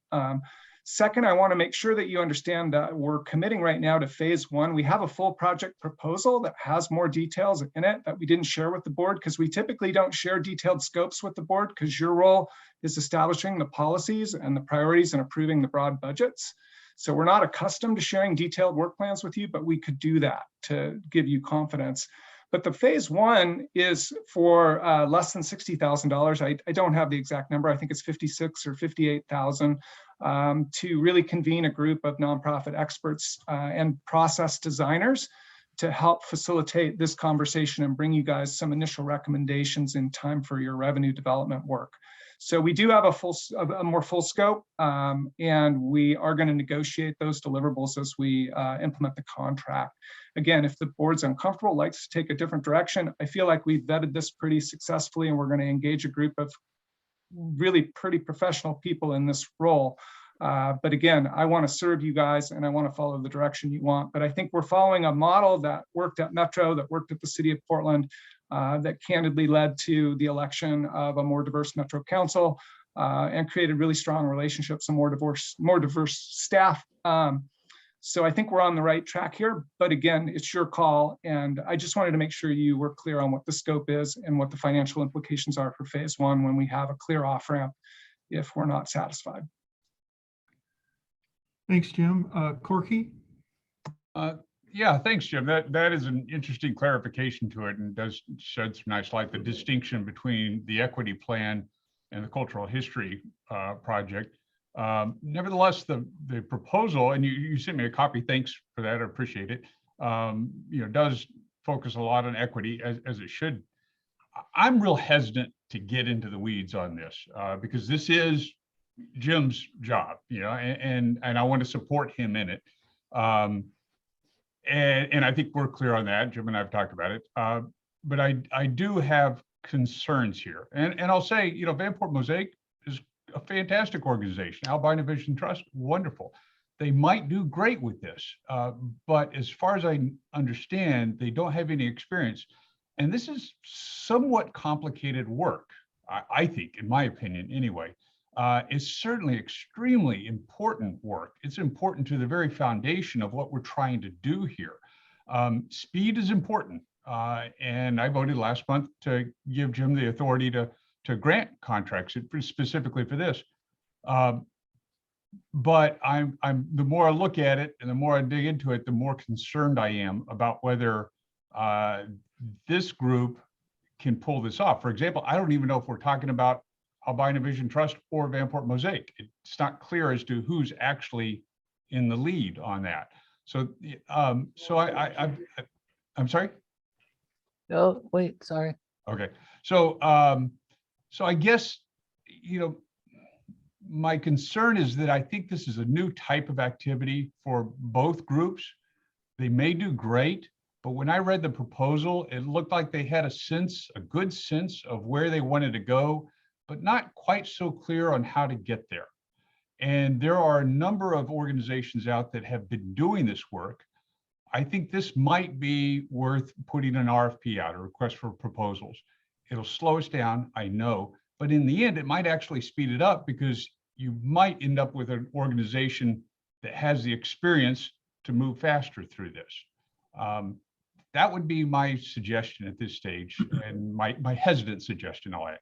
Second, I want to make sure that you understand that we're committing right now to phase one. We have a full project proposal that has more details in it that we didn't share with the board, because we typically don't share detailed scopes with the board, because your role is establishing the policies and the priorities and approving the broad budgets. So we're not accustomed to sharing detailed work plans with you, but we could do that to give you confidence. But the phase one is for less than $60,000. I don't have the exact number. I think it's 56 or 58,000 to really convene a group of nonprofit experts and process designers to help facilitate this conversation and bring you guys some initial recommendations in time for your revenue development work. So we do have a more full scope, and we are going to negotiate those deliverables as we implement the contract. Again, if the board's uncomfortable, likes to take a different direction, I feel like we've vetted this pretty successfully, and we're going to engage a group of really pretty professional people in this role. But again, I want to serve you guys and I want to follow the direction you want. But I think we're following a model that worked at Metro, that worked at the city of Portland, that candidly led to the election of a more diverse Metro Council and created really strong relationships and more diverse staff. So I think we're on the right track here, but again, it's your call. And I just wanted to make sure you were clear on what the scope is and what the financial implications are for phase one when we have a clear off ramp if we're not satisfied. Thanks, Jim. Corky? Yeah, thanks, Jim. That is an interesting clarification to it and does shed some nice light. The distinction between the equity plan and the cultural history project. Nevertheless, the proposal, and you sent me a copy, thanks for that, I appreciate it, does focus a lot on equity as it should. I'm real hesitant to get into the weeds on this because this is Jim's job, and I want to support him in it. And I think we're clear on that. Jim and I have talked about it. But I do have concerns here. And I'll say, Vanport Mosaic is a fantastic organization. Albina Vision Trust, wonderful. They might do great with this. But as far as I understand, they don't have any experience. And this is somewhat complicated work, I think, in my opinion, anyway. It's certainly extremely important work. It's important to the very foundation of what we're trying to do here. Speed is important. And I voted last month to give Jim the authority to grant contracts specifically for this. But the more I look at it and the more I dig into it, the more concerned I am about whether this group can pull this off. For example, I don't even know if we're talking about Albina Vision Trust or Vanport Mosaic. It's not clear as to who's actually in the lead on that. So, I'm sorry. Oh, wait, sorry. Okay. So, so I guess, my concern is that I think this is a new type of activity for both groups. They may do great, but when I read the proposal, it looked like they had a good sense of where they wanted to go, but not quite so clear on how to get there. And there are a number of organizations out that have been doing this work. I think this might be worth putting an RFP out, a request for proposals. It'll slow us down, I know, but in the end, it might actually speed it up because you might end up with an organization that has the experience to move faster through this. That would be my suggestion at this stage and my hesitant suggestion, I'll add.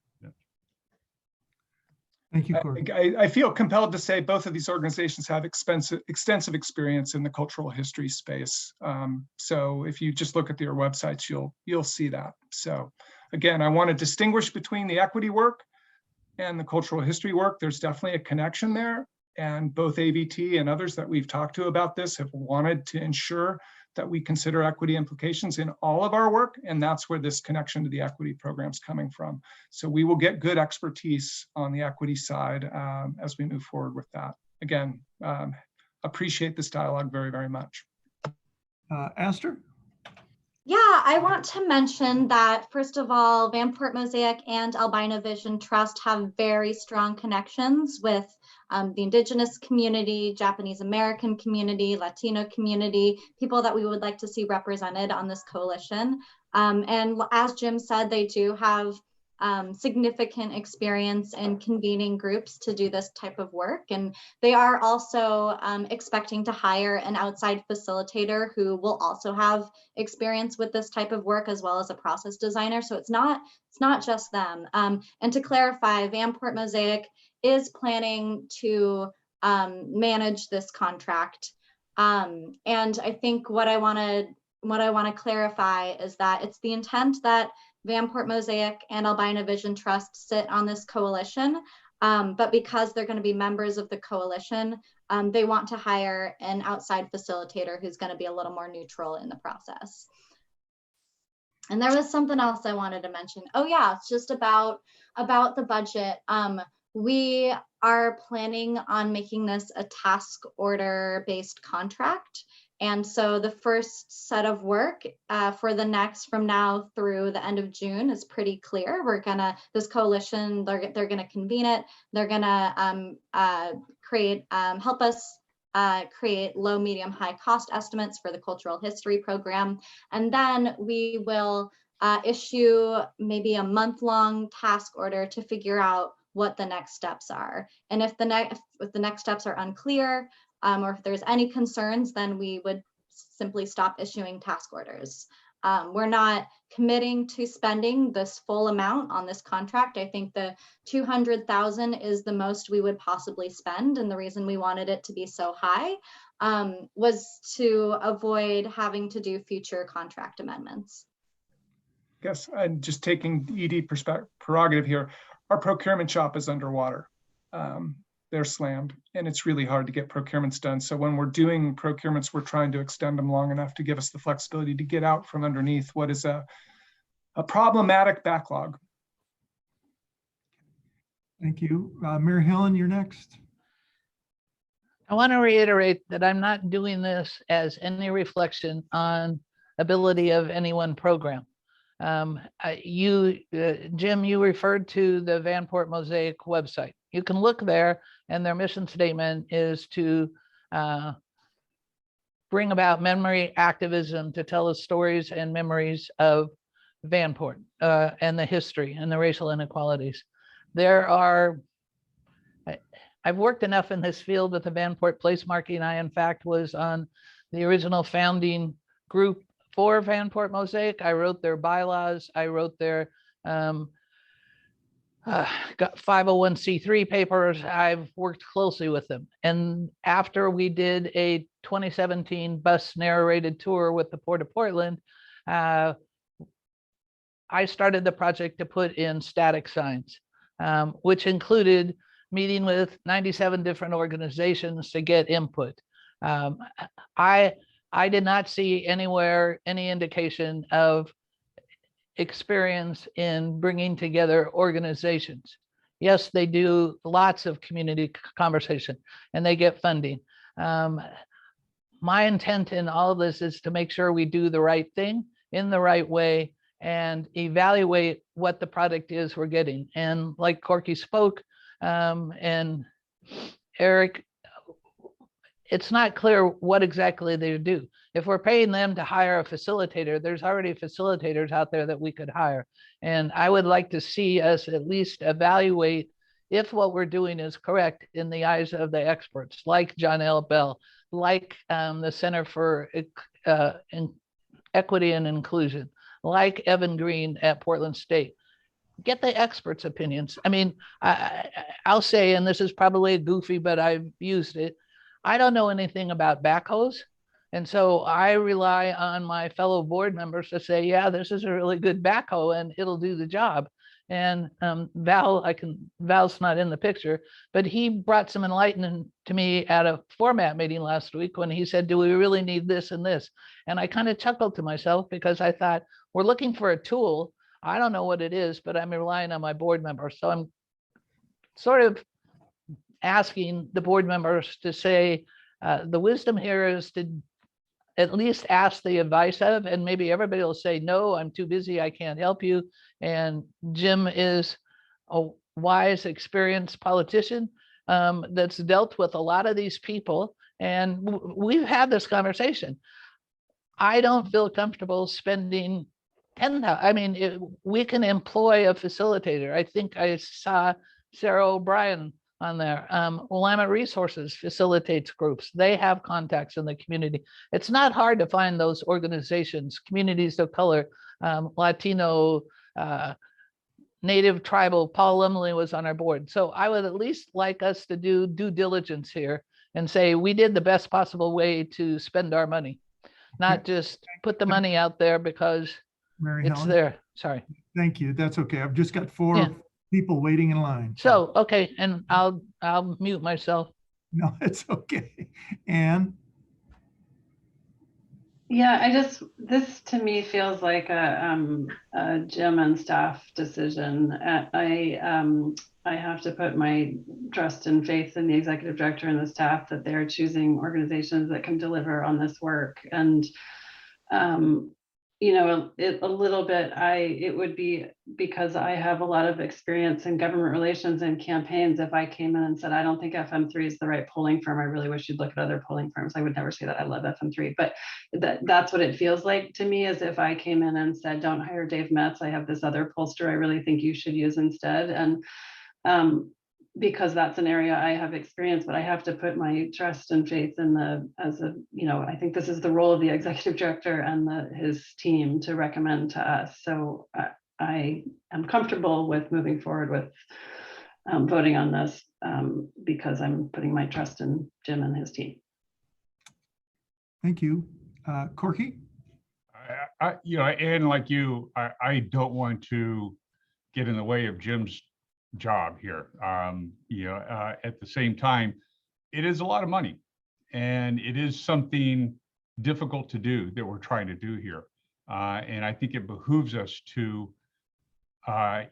Thank you, Corey. I feel compelled to say both of these organizations have extensive experience in the cultural history space. So if you just look at their websites, you'll see that. So again, I want to distinguish between the equity work and the cultural history work. There's definitely a connection there. And both AVT and others that we've talked to about this have wanted to ensure that we consider equity implications in all of our work. And that's where this connection to the equity program is coming from. So we will get good expertise on the equity side as we move forward with that. Again, appreciate this dialogue very, very much. Aster? Yeah, I want to mention that, first of all, Vanport Mosaic and Albina Vision Trust have very strong connections with the Indigenous community, Japanese American community, Latino community, people that we would like to see represented on this coalition. And as Jim said, they do have significant experience in convening groups to do this type of work. And they are also expecting to hire an outside facilitator who will also have experience with this type of work, as well as a process designer. So it's not just them. And to clarify, Vanport Mosaic is planning to manage this contract. And I think what I want to clarify is that it's the intent that Vanport Mosaic and Albina Vision Trust sit on this coalition, but because they're going to be members of the coalition, they want to hire an outside facilitator who's going to be a little more neutral in the process. And there was something else I wanted to mention. Oh yeah, it's just about the budget. We are planning on making this a task order based contract. And so the first set of work for the next, from now through the end of June, is pretty clear. We're gonna, this coalition, they're gonna convene it. They're gonna help us create low, medium, high cost estimates for the cultural history program. And then we will issue maybe a month-long task order to figure out what the next steps are. And if the next steps are unclear, or if there's any concerns, then we would simply stop issuing task orders. We're not committing to spending this full amount on this contract. I think the 200,000 is the most we would possibly spend. And the reason we wanted it to be so high was to avoid having to do future contract amendments. Yes, and just taking ED prerogative here, our procurement shop is underwater. They're slammed and it's really hard to get procurements done. So when we're doing procurements, we're trying to extend them long enough to give us the flexibility to get out from underneath what is a problematic backlog. Thank you. Mary Helen, you're next. I want to reiterate that I'm not doing this as any reflection on ability of any one program. Jim, you referred to the Vanport Mosaic website. You can look there, and their mission statement is to bring about memory activism to tell the stories and memories of Vanport and the history and the racial inequalities. I've worked enough in this field with the Vanport place marking. I, in fact, was on the original founding group for Vanport Mosaic. I wrote their bylaws. I wrote their got 501c3 papers. I've worked closely with them. And after we did a 2017 bus narrated tour with the Port of Portland, I started the project to put in static signs, which included meeting with 97 different organizations to get input. I did not see anywhere any indication of experience in bringing together organizations. Yes, they do lots of community conversation and they get funding. My intent in all of this is to make sure we do the right thing in the right way and evaluate what the product is we're getting. And like Corky spoke, and Eric, it's not clear what exactly they do. If we're paying them to hire a facilitator, there's already facilitators out there that we could hire. And I would like to see us at least evaluate if what we're doing is correct in the eyes of the experts, like John L. Bell, like the Center for Equity and Inclusion, like Evan Green at Portland State. Get the experts' opinions. I mean, I'll say, and this is probably goofy, but I've used it, I don't know anything about backhoes. And so I rely on my fellow board members to say, yeah, this is a really good backhoe and it'll do the job. And Val's not in the picture, but he brought some enlightenment to me at a format meeting last week when he said, do we really need this and this? And I kind of chuckled to myself because I thought, we're looking for a tool. I don't know what it is, but I'm relying on my board members. So I'm sort of asking the board members to say, the wisdom here is to at least ask the advice of, and maybe everybody will say, no, I'm too busy, I can't help you. And Jim is a wise, experienced politician that's dealt with a lot of these people. And we've had this conversation. I don't feel comfortable spending 10,000. I mean, we can employ a facilitator. I think I saw Sarah O'Brien on there. Willamette Resources facilitates groups. They have contacts in the community. It's not hard to find those organizations, communities of color, Latino, Native, tribal. Paul Lumley was on our board. So I would at least like us to do due diligence here and say, we did the best possible way to spend our money, not just put the money out there because Mary it's Helen. there. Sorry. Thank you. That's okay. I've just got four people waiting in line. So, okay, and I'll mute myself. No, it's okay. Anne? Yeah, this to me feels like a Jim and staff decision. I have to put my trust and faith in the executive director and the staff that they're choosing organizations that can deliver on this work. And you know, a little bit, it would be because I have a lot of experience in government relations and campaigns. If I came in and said, I don't think FM3 is the right polling firm, I really wish you'd look at other polling firms. I would never say that. I love FM3, but that's what it feels like to me, as if I came in and said, don't hire Dave Metz. I have this other pollster I really think you should use instead. And because that's an area I have experience, but I have to put my trust and faith in I think this is the role of the executive director and his team to recommend to us. So I am comfortable with moving forward with voting on this because I'm putting my trust in Jim and his team. Thank you. Corky? And like you, I don't want to get in the way of Jim's job here. At the same time, it is a lot of money, and it is something difficult to do that we're trying to do here. And I think it behooves us to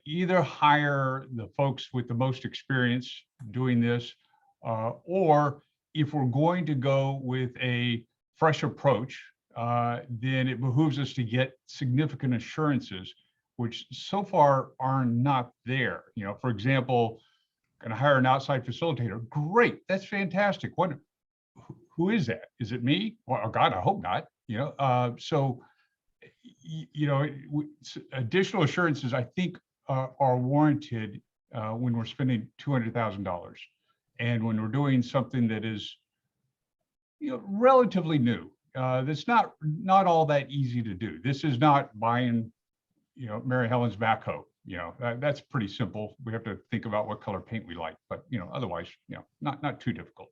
either hire the folks with the most experience doing this, or if we're going to go with a fresh approach, then it behooves us to get significant assurances, which so far are not there. For example, going to hire an outside facilitator. Great, that's fantastic. Who is that? Is it me? Well, God, I hope not. Additional assurances, I think, are warranted when we're spending $200,000, and when we're doing something that is, relatively new. That's not all that easy to do. This is not buying Mary Helen's backhoe. That's pretty simple. We have to think about what color paint we like, but otherwise, not too difficult.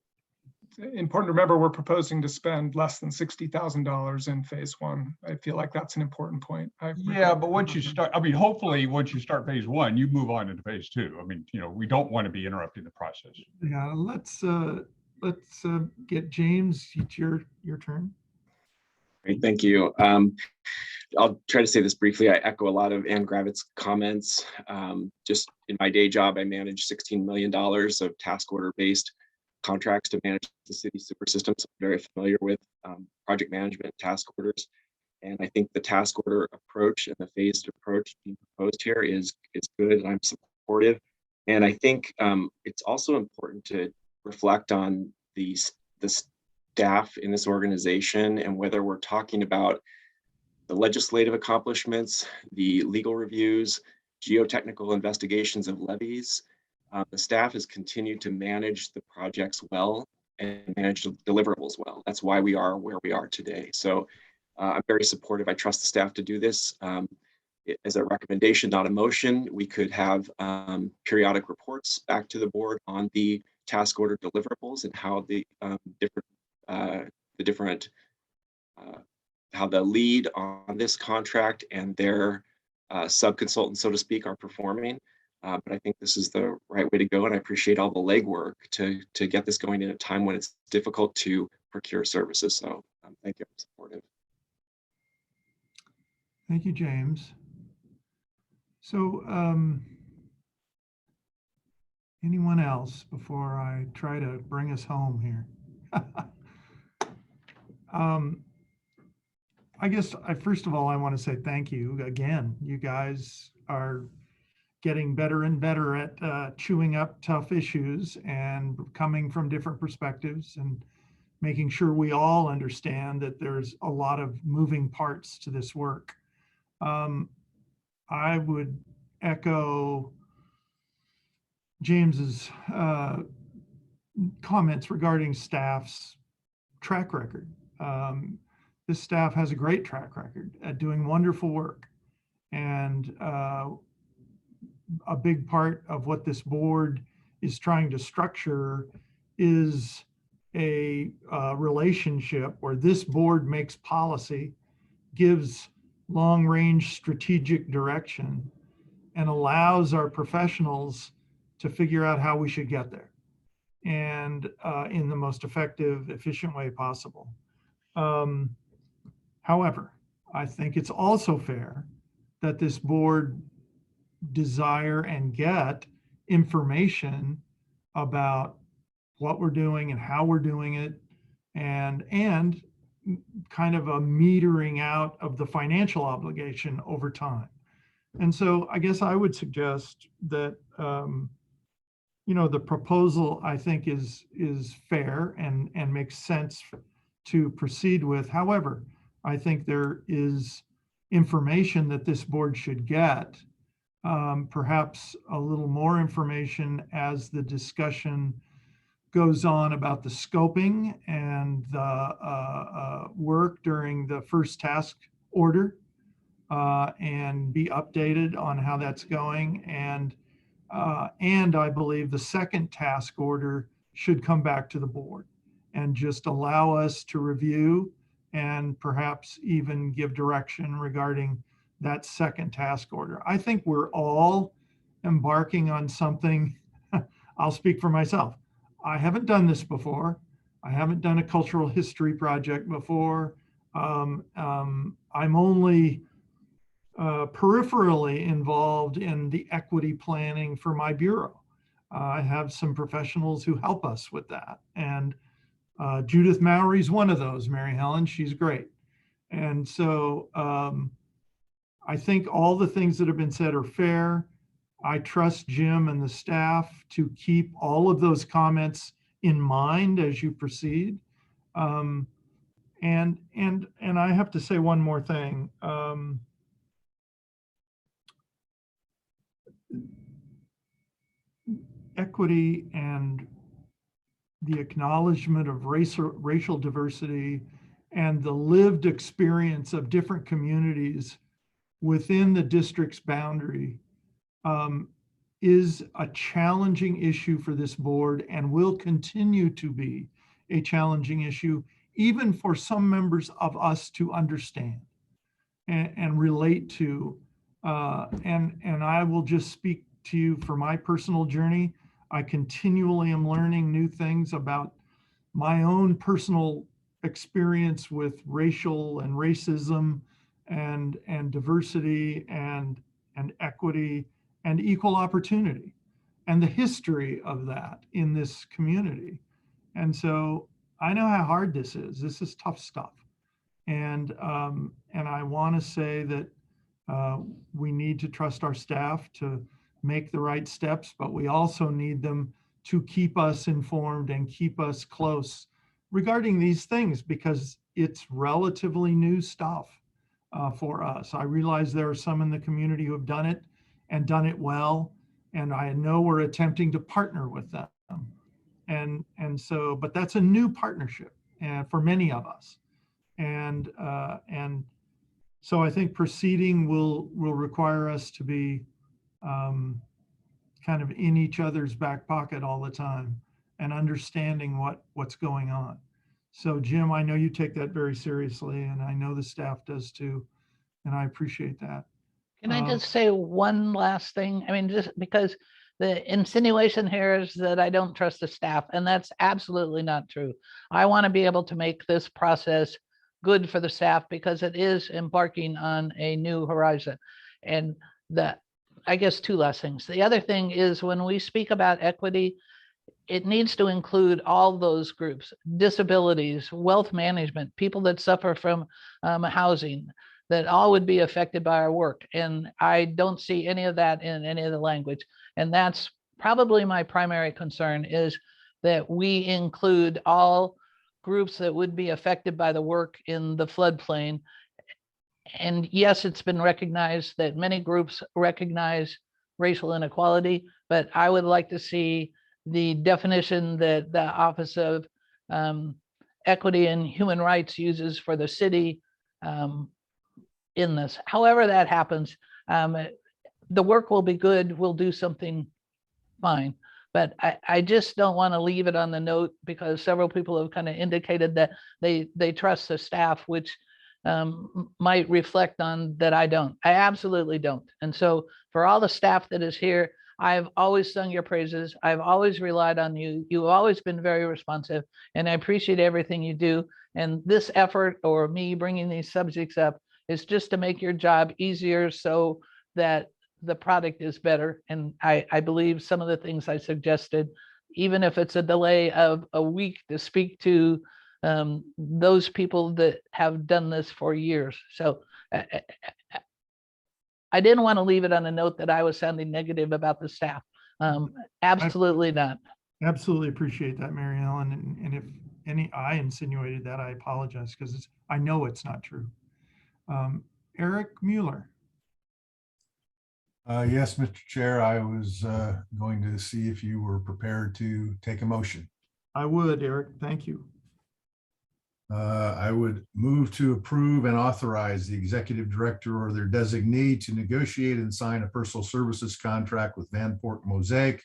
It's important to remember we're proposing to spend less than $60,000 in phase one. I feel like that's an important point. Yeah, but once you start, hopefully once you start phase one, you move on into phase two. We don't want to be interrupting the process. Yeah, let's get James. It's your turn. Great, thank you. I'll try to say this briefly. I echo a lot of Ann Gravitt's comments. Just in my day job, I manage $16 million of task order-based contracts to manage the city super system. So I'm very familiar with project management task orders. And I think the task order approach and the phased approach being proposed here is good, and I'm supportive. And I think it's also important to reflect on the staff in this organization, and whether we're talking about the legislative accomplishments, the legal reviews, geotechnical investigations of levies. The staff has continued to manage the projects well and manage the deliverables well. That's why we are where we are today. So I'm very supportive. I trust the staff to do this. As a recommendation, not a motion, we could have periodic reports back to the board on the task order deliverables and how how the lead on this contract and their sub-consultants, so to speak, are performing. But I think this is the right way to go, and I appreciate all the legwork to get this going in a time when it's difficult to procure services. So thank you, I'm supportive. Thank you, James. So anyone else before I try to bring us home here? I guess first of all, I want to say thank you again. You guys are getting better and better at chewing up tough issues and coming from different perspectives and making sure we all understand that there's a lot of moving parts to this work. I would echo James's comments regarding staff's track record. This staff has a great track record at doing wonderful work. And a big part of what this board is trying to structure is a relationship where this board makes policy, gives long-range strategic direction, and allows our professionals to figure out how we should get there and in the most effective, efficient way possible. However, I think it's also fair that this board desire and get information about what we're doing and how we're doing it, and kind of a metering out of the financial obligation over time. And so I guess I would suggest that the proposal, I think, is fair and makes sense to proceed with. However, I think there is information that this board should get, perhaps a little more information as the discussion goes on about the scoping and the work during the first task order, and be updated on how that's going. And I believe the second task order should come back to the board and just allow us to review and perhaps even give direction regarding that second task order. I think we're all embarking on something. I'll speak for myself. I haven't done this before. I haven't done a cultural history project before. I'm only peripherally involved in the equity planning for my bureau. I have some professionals who help us with that. And Judith Mowry's one of those, Mary Helen, she's great. And so I think all the things that have been said are fair. I trust Jim and the staff to keep all of those comments in mind as you proceed. And I have to say one more thing. Equity and the acknowledgement of racial diversity and the lived experience of different communities within the district's boundary is a challenging issue for this board and will continue to be a challenging issue, even for some members of us to understand and relate to. And I will just speak to you for my personal journey. I continually am learning new things about my own personal experience with racial and racism and diversity and equity and equal opportunity and the history of that in this community. And so I know how hard this is. This is tough stuff. And I want to say that we need to trust our staff to make the right steps, but we also need them to keep us informed and keep us close regarding these things, because it's relatively new stuff for us. I realize there are some in the community who have done it and done it well, and I know we're attempting to partner with them. And so, but that's a new partnership for many of us. And so I think proceeding will require us to be kind of in each other's back pocket all the time and understanding what's going on. So Jim, I know you take that very seriously, and I know the staff does too, and I appreciate that. Can I just say one last thing? I mean, just because the insinuation here is that I don't trust the staff, and that's absolutely not true. I want to be able to make this process good for the staff because it is embarking on a new horizon. And I guess two last things. The other thing is when we speak about equity, it needs to include all those groups: disabilities, wealth management, people that suffer from housing, that all would be affected by our work. And I don't see any of that in any of the language. And that's probably my primary concern, is that we include all groups that would be affected by the work in the floodplain. And yes, it's been recognized that many groups recognize racial inequality, but I would like to see the definition that the Office of Equity and Human Rights uses for the city in this. However that happens, the work will be good, we'll do something fine. But I just don't want to leave it on the note, because several people have kind of indicated that they trust the staff, which might reflect on that I don't. I absolutely don't. And so for all the staff that is here, I've always sung your praises. I've always relied on you. You've always been very responsive, and I appreciate everything you do. And this effort, or me bringing these subjects up, is just to make your job easier so that the product is better. And I believe some of the things I suggested, even if it's a delay of a week to speak to those people that have done this for years. So I didn't want to leave it on a note that I was sounding negative about the staff. Absolutely not. Absolutely appreciate that, Mary Ellen. And if I insinuated that, I apologize, because I know it's not true. Eric Mueller. Yes, Mr. Chair, I was going to see if you were prepared to take a motion. I would, Eric. Thank you. I would move to approve and authorize the executive director or their designee to negotiate and sign a personal services contract with Vanport Mosaic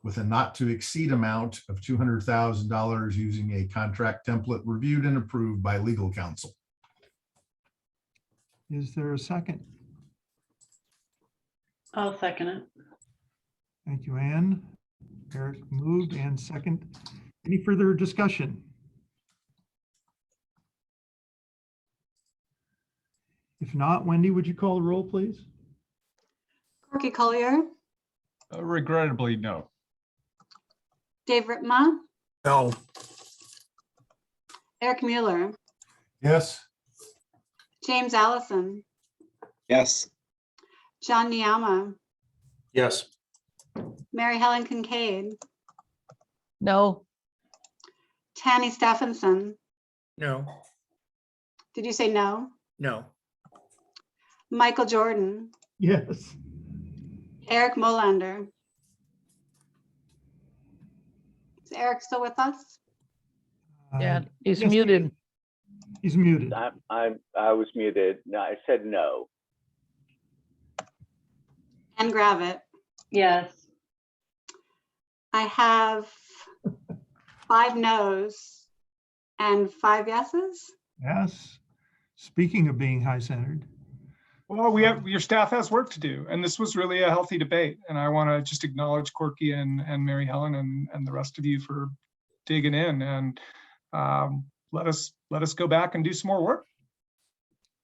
with a not to exceed amount of $200,000 using a contract template reviewed and approved by legal counsel. Is there a second? I'll second it. Thank you, Ann. Eric moved and second. Any further discussion? If not, Wendy, would you call the roll, please? Corky Collier, Regrettably, no. Dave Ritma, No. Eric Mueller, Yes. James Allison, Yes. John Niama, Yes. Mary Helen Kincaid, No. Tanny Stephenson. No, Did you say no? no, Michael Jordan, Yes. Eric Molander. Is Eric still with us? Yeah, he's yes, muted. He's muted. I was muted. No, I said no. And Gravitt. Yes. I have 5 no's and 5 yeses. Yes. Speaking of being high-centered. Well, your staff has work to do, and this was really a healthy debate. And I want to just acknowledge Corky and Mary Helen and the rest of you for digging in, and let us go back and do some more work.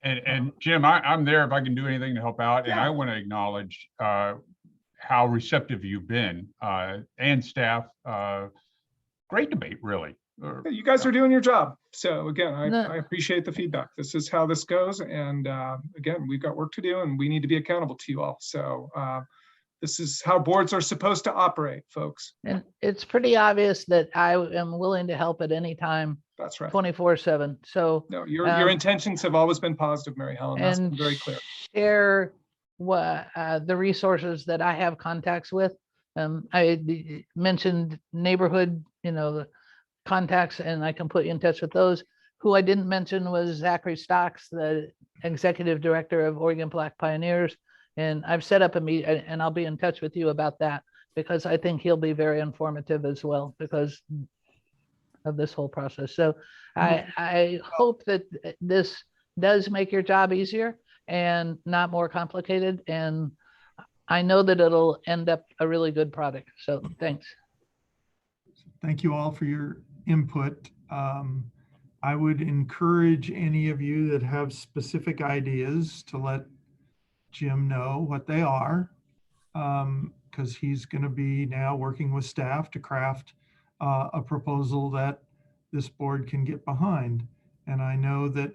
And Jim, I'm there if I can do anything to help out. And I want to acknowledge how receptive you've been and staff. Great debate, really. You guys are doing your job. So again, I appreciate the feedback. This is how this goes. And again, we've got work to do and we need to be accountable to you all. So this is how boards are supposed to operate, folks. And it's pretty obvious that I am willing to help at any time. That's right. 24/7. So no, your intentions have always been positive, Mary Helen. That's been very clear. Share what the resources that I have contacts with. I mentioned neighborhood, the contacts, and I can put you in touch with those. Who I didn't mention was Zachary Stocks, the executive director of Oregon Black Pioneers. And I've set up a meet, and I'll be in touch with you about that, because I think he'll be very informative as well because of this whole process. So I hope that this does make your job easier and not more complicated. And I know that it'll end up a really good product. So thanks. Thank you all for your input. I would encourage any of you that have specific ideas to let Jim know what they are, because he's going to be now working with staff to craft a proposal that this board can get behind. And I know that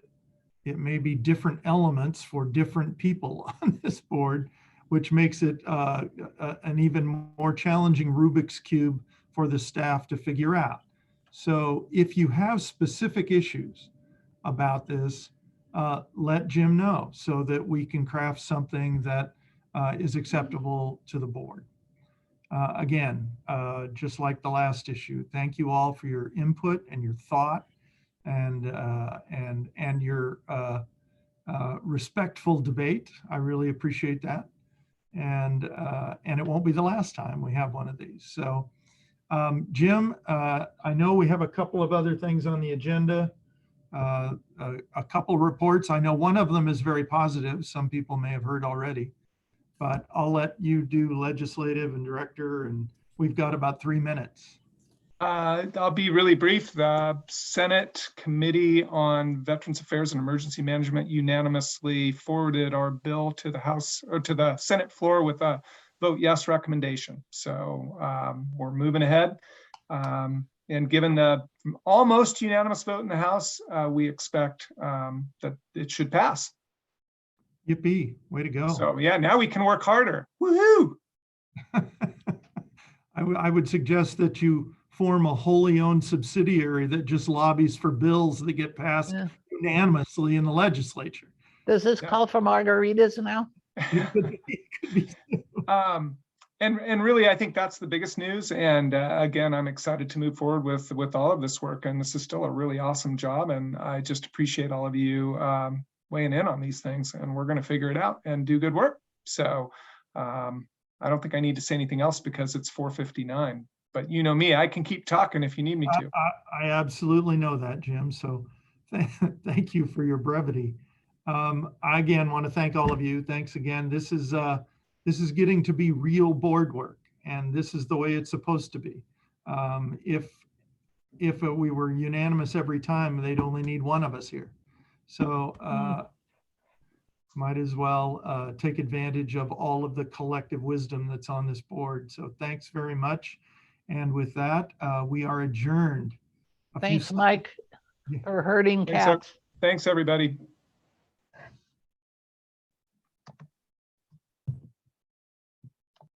it may be different elements for different people on this board, which makes it an even more challenging Rubik's Cube for the staff to figure out. So if you have specific issues about this, let Jim know so that we can craft something that is acceptable to the board. Again, just like the last issue, thank you all for your input and your thought and your respectful debate. I really appreciate that. And it won't be the last time we have one of these. So Jim, I know we have a couple of other things on the agenda, a couple reports. I know one of them is very positive. Some people may have heard already. but I'll let you do legislative and director, and we've got about 3 minutes. I'll be really brief. The Senate Committee on Veterans Affairs and Emergency Management unanimously forwarded our bill to the House or to the Senate floor with a vote yes recommendation. So we're moving ahead. And given the almost unanimous vote in the House, we expect that it should pass. Yippee, way to go. So yeah, now we can work harder. Woohoo! I would suggest that you form a wholly owned subsidiary that just lobbies for bills that get passed unanimously in the legislature. Does this call for margaritas now? And really, I think that's the biggest news. And again, I'm excited to move forward with all of this work. And this is still a really awesome job. And I just appreciate all of you weighing in on these things. And we're going to figure it out and do good work. So I don't think I need to say anything else because it's 4:59. But you know me, I can keep talking if you need me to. I absolutely know that, Jim. So thank you for your brevity. I again want to thank all of you. Thanks again. This is getting to be real board work, and this is the way it's supposed to be. If we were unanimous every time, they'd only need one of us here. So might as well take advantage of all of the collective wisdom that's on this board. So thanks very much. And with that, we are adjourned. Thanks, Mike, for herding cats. Thanks, everybody.